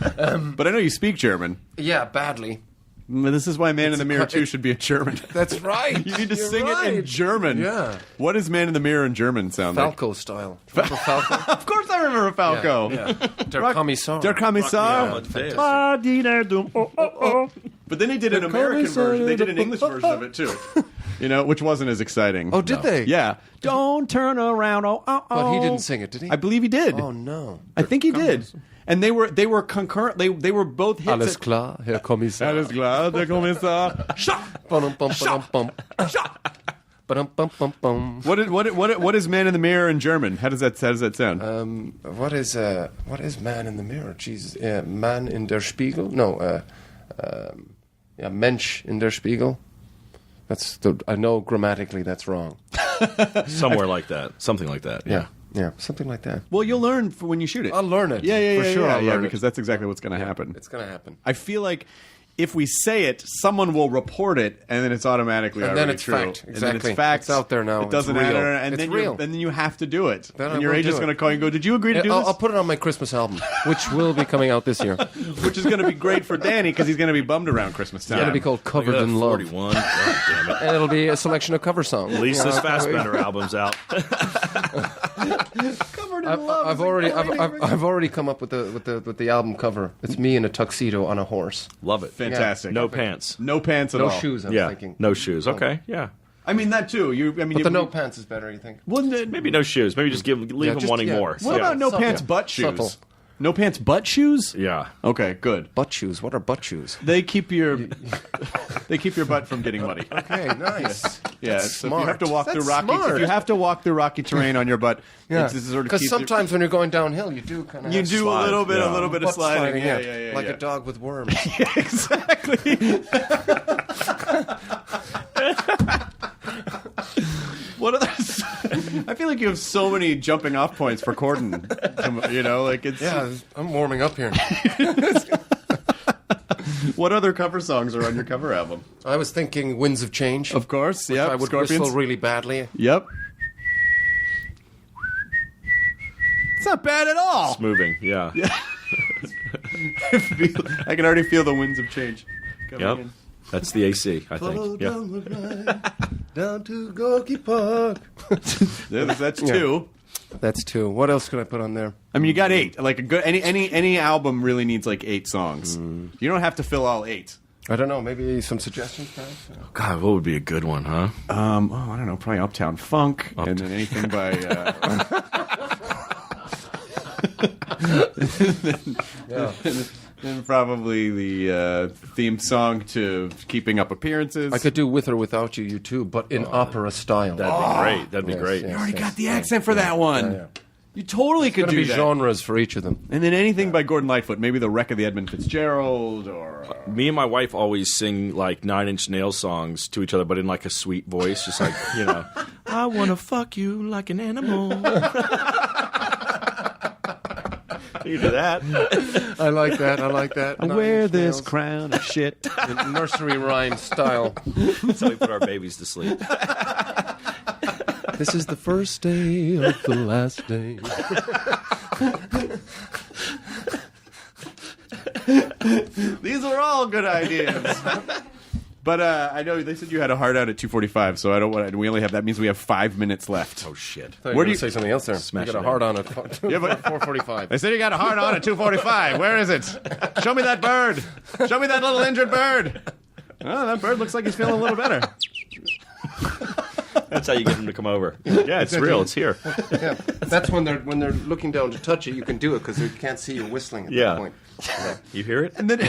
[SPEAKER 1] But I know you speak German.
[SPEAKER 2] Yeah, badly.
[SPEAKER 1] This is why Man in the Mirror 2 should be a German.
[SPEAKER 2] That's right.
[SPEAKER 1] You need to
[SPEAKER 2] You're
[SPEAKER 1] sing it in German.
[SPEAKER 2] Yeah.
[SPEAKER 1] What does Man in the Mirror in German sound
[SPEAKER 2] Falco style. Remember Falco?
[SPEAKER 1] Of course I remember Falco.
[SPEAKER 2] Yeah. Der Kommissar.
[SPEAKER 1] Der Kommissar.
[SPEAKER 6] Yeah.
[SPEAKER 1] But then they did an American version. They did an English version of it too. You know, which wasn't as exciting.
[SPEAKER 2] Oh, did they?
[SPEAKER 1] Yeah. Don't turn around.
[SPEAKER 2] But he didn't sing it, did he?
[SPEAKER 1] I believe he did.
[SPEAKER 2] Oh, no.
[SPEAKER 1] I think he did. And they were concurrent. They were both hits.
[SPEAKER 2] Alles klar, Herr Kommissar.
[SPEAKER 1] Alles klar, der Kommissar. What is Man in the Mirror in German? How does that sound?
[SPEAKER 2] What is Man in the Mirror? Jesus, Man in der Spiegel? No, Mensch in der Spiegel. I know grammatically that's wrong.
[SPEAKER 6] Somewhere like that. Something like that.
[SPEAKER 2] Yeah, something like that.
[SPEAKER 1] Well, you'll learn when you shoot it.
[SPEAKER 2] I'll learn it.
[SPEAKER 1] Yeah,
[SPEAKER 2] for sure. I'll learn
[SPEAKER 1] because
[SPEAKER 2] it.
[SPEAKER 1] that's exactly what's going to happen.
[SPEAKER 2] It's going to happen.
[SPEAKER 1] I feel like if we say it, someone will report it, and then it's automatically
[SPEAKER 2] And
[SPEAKER 1] already
[SPEAKER 2] then it's
[SPEAKER 1] true.
[SPEAKER 2] fact.
[SPEAKER 1] And then
[SPEAKER 2] Exactly.
[SPEAKER 1] it's fact.
[SPEAKER 2] It's out there now.
[SPEAKER 1] It doesn't
[SPEAKER 2] It's real.
[SPEAKER 1] matter. And
[SPEAKER 2] It's
[SPEAKER 1] then
[SPEAKER 2] real.
[SPEAKER 1] And then you have to do it.
[SPEAKER 2] Then I
[SPEAKER 1] and your
[SPEAKER 2] will
[SPEAKER 1] agent's
[SPEAKER 2] do
[SPEAKER 1] going to
[SPEAKER 2] it.
[SPEAKER 1] call you and go, did you agree to do
[SPEAKER 2] I'll
[SPEAKER 1] this?
[SPEAKER 2] put it on my Christmas album, which will be coming out this year. It's
[SPEAKER 1] Which is going to be great for Danny because he's going to be bummed around Christmas time.
[SPEAKER 2] going to be called Covered
[SPEAKER 6] Look at
[SPEAKER 2] in
[SPEAKER 6] that,
[SPEAKER 2] Love.
[SPEAKER 6] 41. God damn it.
[SPEAKER 2] And it'll be a selection of cover songs.
[SPEAKER 6] At least this Fassbender album's out.
[SPEAKER 1] Covered in love.
[SPEAKER 2] I've already come up with the album cover. It's me in a tuxedo on a horse.
[SPEAKER 6] Love it.
[SPEAKER 1] Fantastic.
[SPEAKER 6] No pants.
[SPEAKER 1] No pants at
[SPEAKER 2] No
[SPEAKER 1] all.
[SPEAKER 2] shoes, I'm
[SPEAKER 6] Yeah.
[SPEAKER 2] thinking.
[SPEAKER 6] No shoes. Okay. Yeah.
[SPEAKER 1] I mean, that too.
[SPEAKER 2] But the no pants is better, you think?
[SPEAKER 1] Wouldn't it,
[SPEAKER 6] Maybe no shoes. Maybe just leave them
[SPEAKER 2] just-
[SPEAKER 6] wanting
[SPEAKER 2] yeah.
[SPEAKER 6] more.
[SPEAKER 1] What
[SPEAKER 6] Yeah.
[SPEAKER 1] about no
[SPEAKER 2] Subtle.
[SPEAKER 1] pants butt shoes?
[SPEAKER 2] Subtle.
[SPEAKER 1] No pants butt shoes?
[SPEAKER 6] Yeah.
[SPEAKER 1] Okay, good.
[SPEAKER 2] Butt shoes. What are butt shoes?
[SPEAKER 1] They keep your butt from getting muddy.
[SPEAKER 2] Okay, nice.
[SPEAKER 1] Yeah,
[SPEAKER 2] That's
[SPEAKER 1] so if you have to
[SPEAKER 2] smart.
[SPEAKER 1] walk
[SPEAKER 2] That's
[SPEAKER 1] through rocky,
[SPEAKER 2] smart.
[SPEAKER 1] if you have to walk through rocky terrain on your butt,
[SPEAKER 2] Yeah,
[SPEAKER 1] it's sort of
[SPEAKER 2] because
[SPEAKER 1] keep your-
[SPEAKER 2] sometimes when you're going downhill, you do kind of
[SPEAKER 1] you do
[SPEAKER 6] slide,
[SPEAKER 1] a little bit
[SPEAKER 6] yeah.
[SPEAKER 1] of
[SPEAKER 2] butt
[SPEAKER 1] sliding. Yeah,
[SPEAKER 2] like
[SPEAKER 1] yeah.
[SPEAKER 2] a dog with worms.
[SPEAKER 1] Exactly. What other? I feel like you have so many jumping off points for Corden. You know, like it's.
[SPEAKER 2] Yeah, I'm warming up here.
[SPEAKER 1] What other cover songs are on your cover album?
[SPEAKER 2] I was thinking Winds of Change.
[SPEAKER 1] Of course, yeah.
[SPEAKER 2] I would
[SPEAKER 1] Scorpions.
[SPEAKER 2] whistle really badly.
[SPEAKER 1] Yep. It's not bad at all.
[SPEAKER 6] It's moving. Yeah.
[SPEAKER 1] I can already feel the winds of change coming
[SPEAKER 6] Yep.
[SPEAKER 1] in.
[SPEAKER 6] That's the AC, I think. Yeah.
[SPEAKER 2] Down to Gorky Park.
[SPEAKER 1] Yeah, that's two.
[SPEAKER 2] That's two. What else could I put on there?
[SPEAKER 1] I mean, you got 8. Like a good any album really needs like 8 songs. You don't have to fill all 8.
[SPEAKER 2] I don't know. Maybe some suggestions, perhaps?
[SPEAKER 6] God, what would be a good one, huh?
[SPEAKER 1] I don't know, probably Uptown Funk, and then anything by. And probably the theme song to Keeping Up Appearances.
[SPEAKER 2] I could do With or Without You, You Too, but in opera style.
[SPEAKER 6] That'd be great. That'd be
[SPEAKER 2] Yes,
[SPEAKER 6] great.
[SPEAKER 2] yes.
[SPEAKER 1] You already got the accent for that one.
[SPEAKER 2] Yeah.
[SPEAKER 1] You totally could
[SPEAKER 2] There's
[SPEAKER 1] do
[SPEAKER 2] going to be
[SPEAKER 1] that.
[SPEAKER 2] genres for each of them.
[SPEAKER 1] And then anything by Gordon Lightfoot, maybe The Wreck of the Edmund Fitzgerald, or
[SPEAKER 6] Me and my wife always sing like 9 Inch Nails songs to each other, but in like a sweet voice, just like, you know, I want to fuck you like an animal. You do that.
[SPEAKER 2] I like that. I like that.
[SPEAKER 1] I wear this crown of shit.
[SPEAKER 2] in nursery rhyme style.
[SPEAKER 6] That's how we put our babies to sleep.
[SPEAKER 2] This is the first day of the last day.
[SPEAKER 1] These are all good ideas. But I know they said you had a hard out at 2:45, so I don't want. We only have that means we have 5 minutes left.
[SPEAKER 6] Oh, shit.
[SPEAKER 2] Where do you
[SPEAKER 1] say
[SPEAKER 2] say something else there?
[SPEAKER 6] Smash
[SPEAKER 2] you got
[SPEAKER 6] it
[SPEAKER 2] a hard
[SPEAKER 6] in.
[SPEAKER 2] on at 4:45.
[SPEAKER 1] They said you got a hard on at 2:45. Where is it? Show me that bird. Show me that little injured bird. Oh, that bird looks like he's feeling a little better.
[SPEAKER 6] That's how you get them to come over. Yeah, it's real. It's here.
[SPEAKER 2] Yeah, that's when they're looking down to touch it. You can do it because they can't see you whistling at
[SPEAKER 6] Yeah.
[SPEAKER 2] that point.
[SPEAKER 6] You hear it?
[SPEAKER 1] And then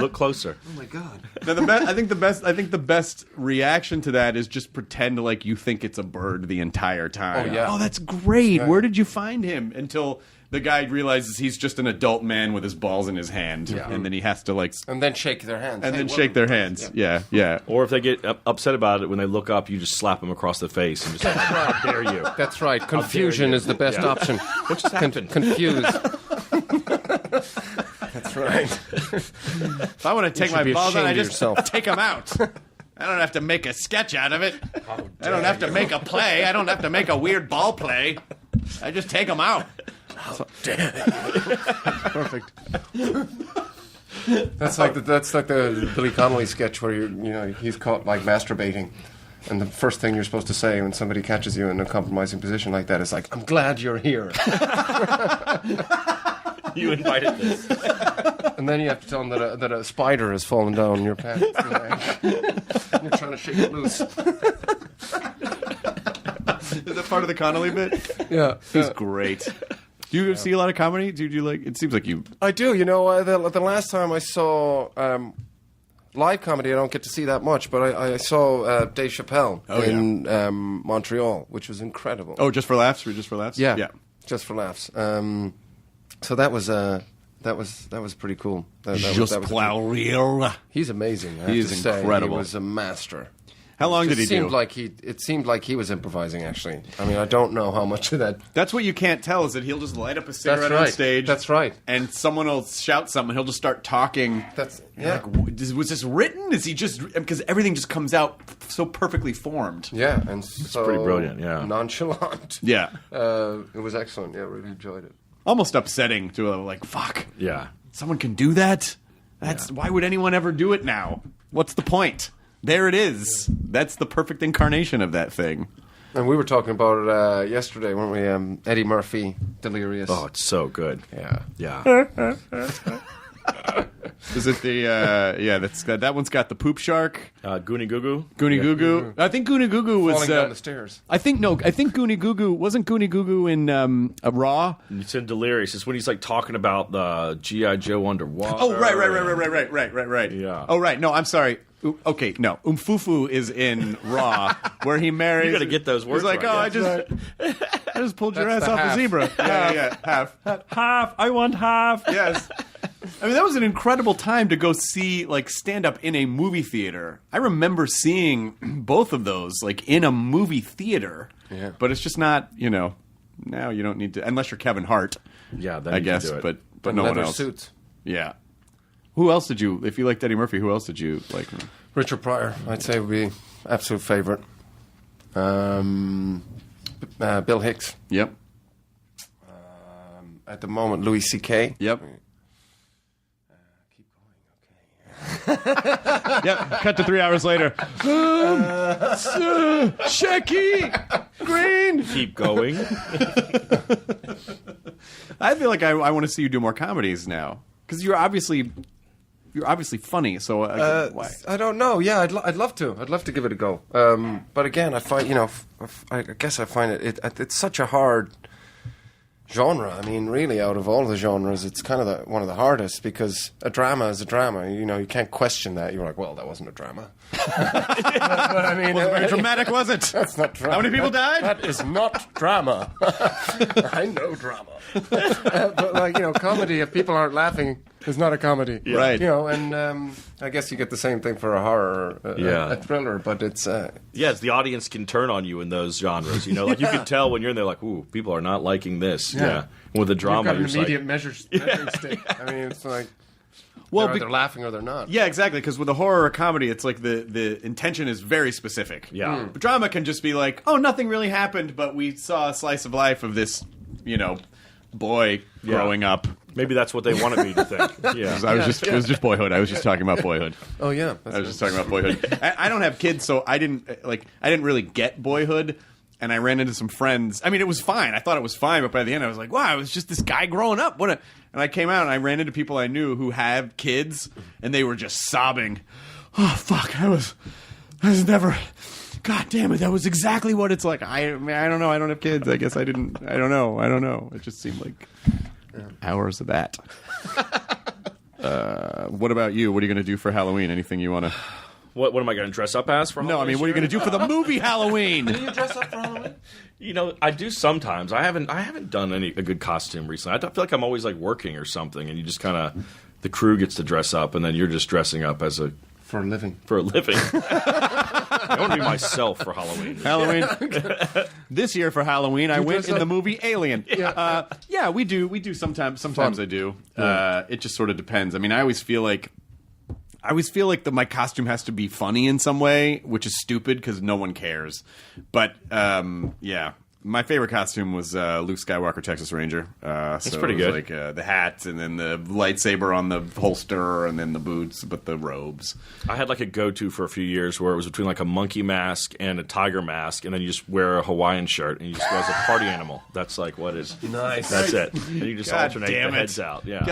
[SPEAKER 6] Look closer.
[SPEAKER 2] Oh my god!
[SPEAKER 1] now I think the best reaction to that is just pretend like you think it's a bird the entire time.
[SPEAKER 2] Oh, yeah.
[SPEAKER 1] Oh, that's great. Where did you find him? Until the guy realizes he's just an adult man with his balls in his hand, and then he has to like,
[SPEAKER 2] And then shake their hands.
[SPEAKER 1] and
[SPEAKER 2] Hey,
[SPEAKER 1] then
[SPEAKER 2] welcome.
[SPEAKER 1] shake their hands. Yeah.
[SPEAKER 6] Or if they get upset about it, when they look up, you just slap them across the face and just like, how dare you?
[SPEAKER 2] That's right. Confusion
[SPEAKER 6] you.
[SPEAKER 2] is the best
[SPEAKER 6] Yeah.
[SPEAKER 2] option.
[SPEAKER 6] What just happened?
[SPEAKER 2] Confused. That's right.
[SPEAKER 1] If I want to take
[SPEAKER 2] should
[SPEAKER 1] my
[SPEAKER 2] be
[SPEAKER 1] balls out, I
[SPEAKER 2] ashamed of
[SPEAKER 1] just
[SPEAKER 2] yourself.
[SPEAKER 1] take them out. I don't have to make a sketch out of it. I don't have to make a play. I don't have to make a weird ball play. I just take them out.
[SPEAKER 2] Perfect. That's like the Billy Connolly sketch where he's caught like masturbating, and the first thing you're supposed to say when somebody catches you in a compromising position like that is like, "I'm glad you're here,"
[SPEAKER 6] You invited this.
[SPEAKER 2] and then you have to tell them that a spider has fallen down your pants. You're trying to shake it loose.
[SPEAKER 1] Is that part of the Connolly bit?
[SPEAKER 2] Yeah,
[SPEAKER 1] He's great. Do you see a lot of comedy? Do you like? It seems like you.
[SPEAKER 2] I do. The last time I saw live comedy, I don't get to see that much, but I saw Dave Chappelle in Montreal, which was incredible.
[SPEAKER 1] Oh, just for laughs? Or just for laughs?
[SPEAKER 2] Yeah, just for laughs. So that was pretty cool. That was
[SPEAKER 1] Just plow real.
[SPEAKER 2] He's amazing. I
[SPEAKER 1] He
[SPEAKER 2] have
[SPEAKER 1] is
[SPEAKER 2] to say.
[SPEAKER 1] incredible.
[SPEAKER 2] He was a master.
[SPEAKER 1] How long did he do?
[SPEAKER 2] It seemed like he was improvising, actually. I mean, I don't know how much of that...
[SPEAKER 1] That's what you can't tell, is that he'll just light up a cigarette on stage.
[SPEAKER 2] That's right.
[SPEAKER 1] And someone will shout something, he'll just start talking.
[SPEAKER 2] Yeah.
[SPEAKER 1] Like, was this written? Is he just... Because everything just comes out so perfectly formed.
[SPEAKER 2] Yeah, and so
[SPEAKER 6] pretty brilliant, yeah.
[SPEAKER 2] nonchalant.
[SPEAKER 1] Yeah.
[SPEAKER 2] It was excellent. Yeah, really enjoyed it.
[SPEAKER 1] Almost upsetting to like, fuck.
[SPEAKER 6] Yeah.
[SPEAKER 1] Someone can do that? Why would anyone ever do it now? What's the point? There it is. That's the perfect incarnation of that thing.
[SPEAKER 2] And we were talking about it yesterday, weren't we? Eddie Murphy, Delirious.
[SPEAKER 6] Oh, it's so good.
[SPEAKER 2] Yeah.
[SPEAKER 6] Yeah.
[SPEAKER 1] Is it the that one's got the poop shark.
[SPEAKER 6] Goonie Goo Goo.
[SPEAKER 1] Goonie Goo Goo. I think Goonie Goo Goo was
[SPEAKER 2] Falling down the stairs.
[SPEAKER 1] I think Goonie Goo Goo wasn't Goonie Goo Goo in Raw.
[SPEAKER 6] It's in Delirious. It's when he's like talking about the G.I. Joe underwater.
[SPEAKER 1] Oh right.
[SPEAKER 6] Yeah.
[SPEAKER 1] Oh right. No, I'm sorry. Okay, no. Umfufu is in Raw, where he marries.
[SPEAKER 6] You got to get those words.
[SPEAKER 1] He's like,
[SPEAKER 6] right.
[SPEAKER 1] I just pulled your
[SPEAKER 2] That's
[SPEAKER 1] ass
[SPEAKER 2] the
[SPEAKER 1] off
[SPEAKER 2] half.
[SPEAKER 1] the zebra. Yeah, half.
[SPEAKER 6] I want half.
[SPEAKER 1] Yes. I mean, that was an incredible time to go see like stand up in a movie theater. I remember seeing both of those like in a movie theater.
[SPEAKER 2] Yeah.
[SPEAKER 1] But it's just not, now you don't need to, unless you're Kevin Hart.
[SPEAKER 6] Yeah, then
[SPEAKER 1] I
[SPEAKER 6] you can
[SPEAKER 1] guess,
[SPEAKER 6] do it.
[SPEAKER 1] but no one
[SPEAKER 2] leather
[SPEAKER 1] else.
[SPEAKER 2] suits.
[SPEAKER 1] Yeah. Who else did you, if you liked Eddie Murphy, who else did you like?
[SPEAKER 2] Richard Pryor, I'd say, would be absolute favourite. Bill Hicks.
[SPEAKER 1] Yep.
[SPEAKER 2] At the moment, Louis C.K.
[SPEAKER 1] Yep.
[SPEAKER 2] Keep going, okay.
[SPEAKER 1] Yep. Cut to 3 hours later. Shecky Green.
[SPEAKER 6] Keep going.
[SPEAKER 1] I feel like I want to see you do more comedies now because you're obviously funny. So why?
[SPEAKER 2] I don't know. Yeah, I'd love to. I'd love to give it a go. But again, I find I guess I find it's such a hard genre. I mean, really, out of all the genres, it's kind of one of the hardest because a drama is a drama. You can't question that. You're like, well, that wasn't a drama. but I mean,
[SPEAKER 1] Wasn't very dramatic, was it?
[SPEAKER 2] That's not drama.
[SPEAKER 1] How many people died?
[SPEAKER 2] That is not drama. I know drama. But comedy, if people aren't laughing, it's not a comedy.
[SPEAKER 1] Yeah. Right.
[SPEAKER 2] And I guess you get the same thing for a horror or a thriller, but it's...
[SPEAKER 6] Yes, the audience can turn on you in those genres. Like you can tell when you're in there, like, ooh, people are not liking this. Yeah. With the drama,
[SPEAKER 2] you've got an
[SPEAKER 6] you're
[SPEAKER 2] immediate measuring stick. I mean, it's like...
[SPEAKER 1] Well,
[SPEAKER 2] they're either laughing or they're not.
[SPEAKER 1] Yeah, exactly. Because with a horror or comedy, it's like the intention is very specific.
[SPEAKER 6] Yeah.
[SPEAKER 1] But drama can just be like, oh, nothing really happened, but we saw a slice of life of this, boy growing up.
[SPEAKER 6] Maybe that's what they wanted me to think. Yeah.
[SPEAKER 1] It was just Boyhood. I was just talking about Boyhood.
[SPEAKER 2] Oh yeah,
[SPEAKER 1] I was just talking about Boyhood. I don't have kids, so I didn't really get Boyhood. And I ran into some friends. I mean, it was fine. I thought it was fine, but by the end, I was like, "Wow, it was just this guy growing up." And I came out and I ran into people I knew who have kids, and they were just sobbing. Oh fuck! I was never. God damn it! That was exactly what it's like. I don't know. I don't have kids. I guess I didn't. I don't know. It just seemed like hours of that. What about you? What are you going to do for Halloween? Anything you want to?
[SPEAKER 6] What am I going to dress up as for Halloween?
[SPEAKER 1] No, I mean, what are you going to do for the movie Halloween?
[SPEAKER 2] Do you dress up for Halloween?
[SPEAKER 6] I do sometimes. I haven't done a good costume recently. I feel like I'm always like working or something, and you just kind of the crew gets to dress up, and then you're just dressing up as
[SPEAKER 2] for a living.
[SPEAKER 6] I want to be myself for Halloween.
[SPEAKER 1] This year for Halloween, I went in the movie Alien.
[SPEAKER 2] Yeah.
[SPEAKER 1] We do sometimes. Sometimes
[SPEAKER 2] Fun.
[SPEAKER 1] I do. It just sort of depends. I mean, I always feel like my costume has to be funny in some way, which is stupid because no one cares. But yeah, my favorite costume was Luke Skywalker, Texas Ranger. That's
[SPEAKER 6] pretty good.
[SPEAKER 1] Like the hat, and then the lightsaber on the holster, and then the boots, but the robes.
[SPEAKER 6] I had like a go-to for a few years where it was between like a monkey mask and a tiger mask, and then you just wear a Hawaiian shirt and you just go as a party animal. That's like what is
[SPEAKER 2] Nice.
[SPEAKER 6] That's it. And you just
[SPEAKER 1] God
[SPEAKER 6] alternate
[SPEAKER 1] damn
[SPEAKER 6] the
[SPEAKER 1] it.
[SPEAKER 6] heads out. Yeah.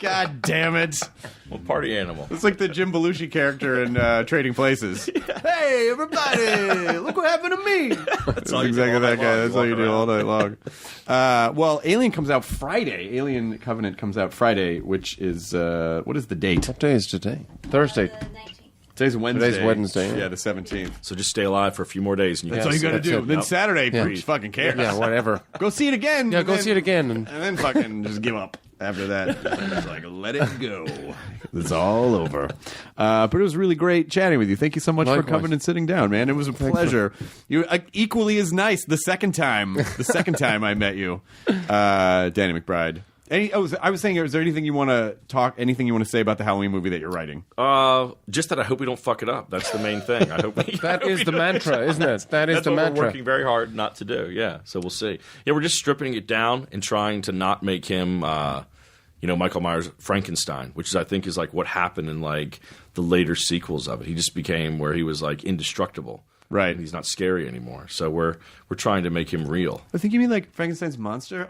[SPEAKER 1] God damn it!
[SPEAKER 6] Well, party animal.
[SPEAKER 1] It's like the Jim Belushi character in Trading Places. Hey, everybody! Look what happened to me. That's
[SPEAKER 6] all you do
[SPEAKER 1] exactly
[SPEAKER 6] all
[SPEAKER 1] that
[SPEAKER 6] night
[SPEAKER 1] guy.
[SPEAKER 6] long.
[SPEAKER 1] That's
[SPEAKER 6] You
[SPEAKER 1] all you
[SPEAKER 6] walk
[SPEAKER 1] do
[SPEAKER 6] around.
[SPEAKER 1] all night long. Well, Alien comes out Friday. Alien Covenant comes out Friday, which is what is the date?
[SPEAKER 2] What day is today? Thursday.
[SPEAKER 1] Today's Wednesday.
[SPEAKER 2] Today's Wednesday, yeah.
[SPEAKER 1] the 17th.
[SPEAKER 6] So just stay alive for a few more days, and you
[SPEAKER 1] That's
[SPEAKER 6] can
[SPEAKER 1] all you got to
[SPEAKER 2] that's
[SPEAKER 1] do.
[SPEAKER 2] it.
[SPEAKER 1] Then
[SPEAKER 6] Yep.
[SPEAKER 1] Saturday,
[SPEAKER 2] Yeah.
[SPEAKER 1] who fucking cares?
[SPEAKER 2] Yeah, whatever.
[SPEAKER 1] Go see it again.
[SPEAKER 2] Yeah,
[SPEAKER 1] and
[SPEAKER 2] go
[SPEAKER 1] then-
[SPEAKER 2] see it again.
[SPEAKER 1] and then fucking just give up. After that, it's like, let it go. It's all over. But it was really great chatting with you. Thank you so much for coming and sitting down, man. It was a pleasure. You equally as nice the second time I met you, Danny McBride. I was saying, is there anything you want to say about the Halloween movie that you're writing?
[SPEAKER 6] Just that I hope we don't fuck it up. That's the main thing. I hope
[SPEAKER 7] that is the mantra, isn't it? That is the mantra.
[SPEAKER 6] We're working very hard not to do. Yeah, so we'll see. Yeah, we're just stripping it down and trying to not make him, Michael Myers Frankenstein, which I think is like what happened in like the later sequels of it. He just became where he was like indestructible.
[SPEAKER 1] Right.
[SPEAKER 6] And he's not scary anymore. So we're trying to make him real.
[SPEAKER 1] I think you mean like Frankenstein's monster?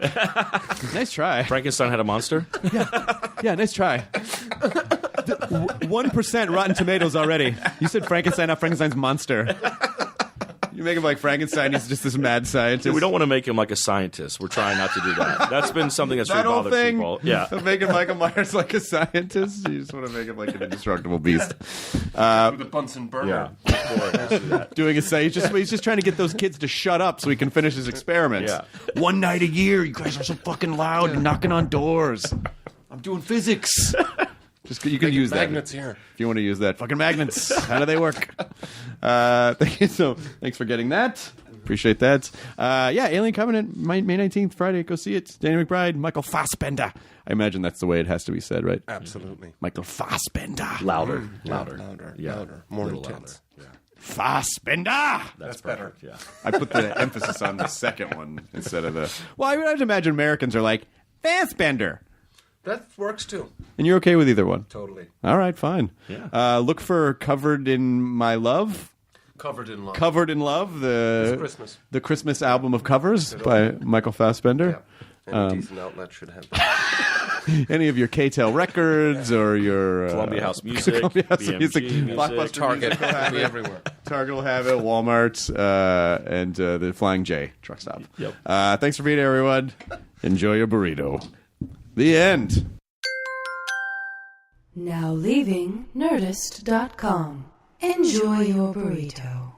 [SPEAKER 1] Nice try.
[SPEAKER 6] Frankenstein had a monster?
[SPEAKER 1] Yeah, nice try. 1% Rotten Tomatoes already. You said Frankenstein, not Frankenstein's monster. You make him like Frankenstein, he's just this mad scientist.
[SPEAKER 6] Yeah, we don't want to make him like a scientist. We're trying not to do that. That's been something that's really bothered people. Yeah.
[SPEAKER 1] Making Michael Myers like a scientist. You just want to make him like an indestructible beast.
[SPEAKER 2] With a Bunsen burner.
[SPEAKER 6] Yeah.
[SPEAKER 1] Doing he's just trying to get those kids to shut up so he can finish his experiments.
[SPEAKER 6] Yeah.
[SPEAKER 1] One night a year, you guys are so fucking loud and knocking on doors. I'm doing physics. You can use
[SPEAKER 2] magnets
[SPEAKER 1] that.
[SPEAKER 2] here.
[SPEAKER 1] If you want to use that. Fucking magnets. How do they work? Thank you. So thanks for getting that. Appreciate that. Alien Covenant, May 19th, Friday. Go see it. Danny McBride, Michael Fassbender. I imagine that's the way it has to be said, right?
[SPEAKER 2] Absolutely.
[SPEAKER 1] Michael Fassbender.
[SPEAKER 6] Louder.
[SPEAKER 2] Louder. More intense.
[SPEAKER 6] Yeah.
[SPEAKER 1] Fassbender.
[SPEAKER 6] That's
[SPEAKER 2] better.
[SPEAKER 6] Yeah.
[SPEAKER 1] I put the emphasis on the second one instead of the... Well, I would imagine Americans are like, Fassbender.
[SPEAKER 2] That works too.
[SPEAKER 1] And you're okay with either one?
[SPEAKER 2] Totally.
[SPEAKER 1] All right, fine.
[SPEAKER 6] Yeah.
[SPEAKER 1] Look for Covered in My Love.
[SPEAKER 2] Covered in Love.
[SPEAKER 1] Covered in Love, the Christmas album of covers by Michael Fassbender.
[SPEAKER 2] Yeah. Any decent outlet should have that.
[SPEAKER 1] Any of your K-Tel Records or your...
[SPEAKER 6] Columbia House Music,
[SPEAKER 1] Columbia House
[SPEAKER 6] BMG
[SPEAKER 1] Music,
[SPEAKER 6] Music.
[SPEAKER 1] Blockbuster
[SPEAKER 2] Target.
[SPEAKER 1] Music will have it.
[SPEAKER 2] Everywhere.
[SPEAKER 1] Target will have it, Walmart, and the Flying J truck stop.
[SPEAKER 6] Yep.
[SPEAKER 1] Thanks for being here, everyone. Enjoy your burrito. The end.
[SPEAKER 5] Now leaving Nerdist.com. Enjoy your burrito.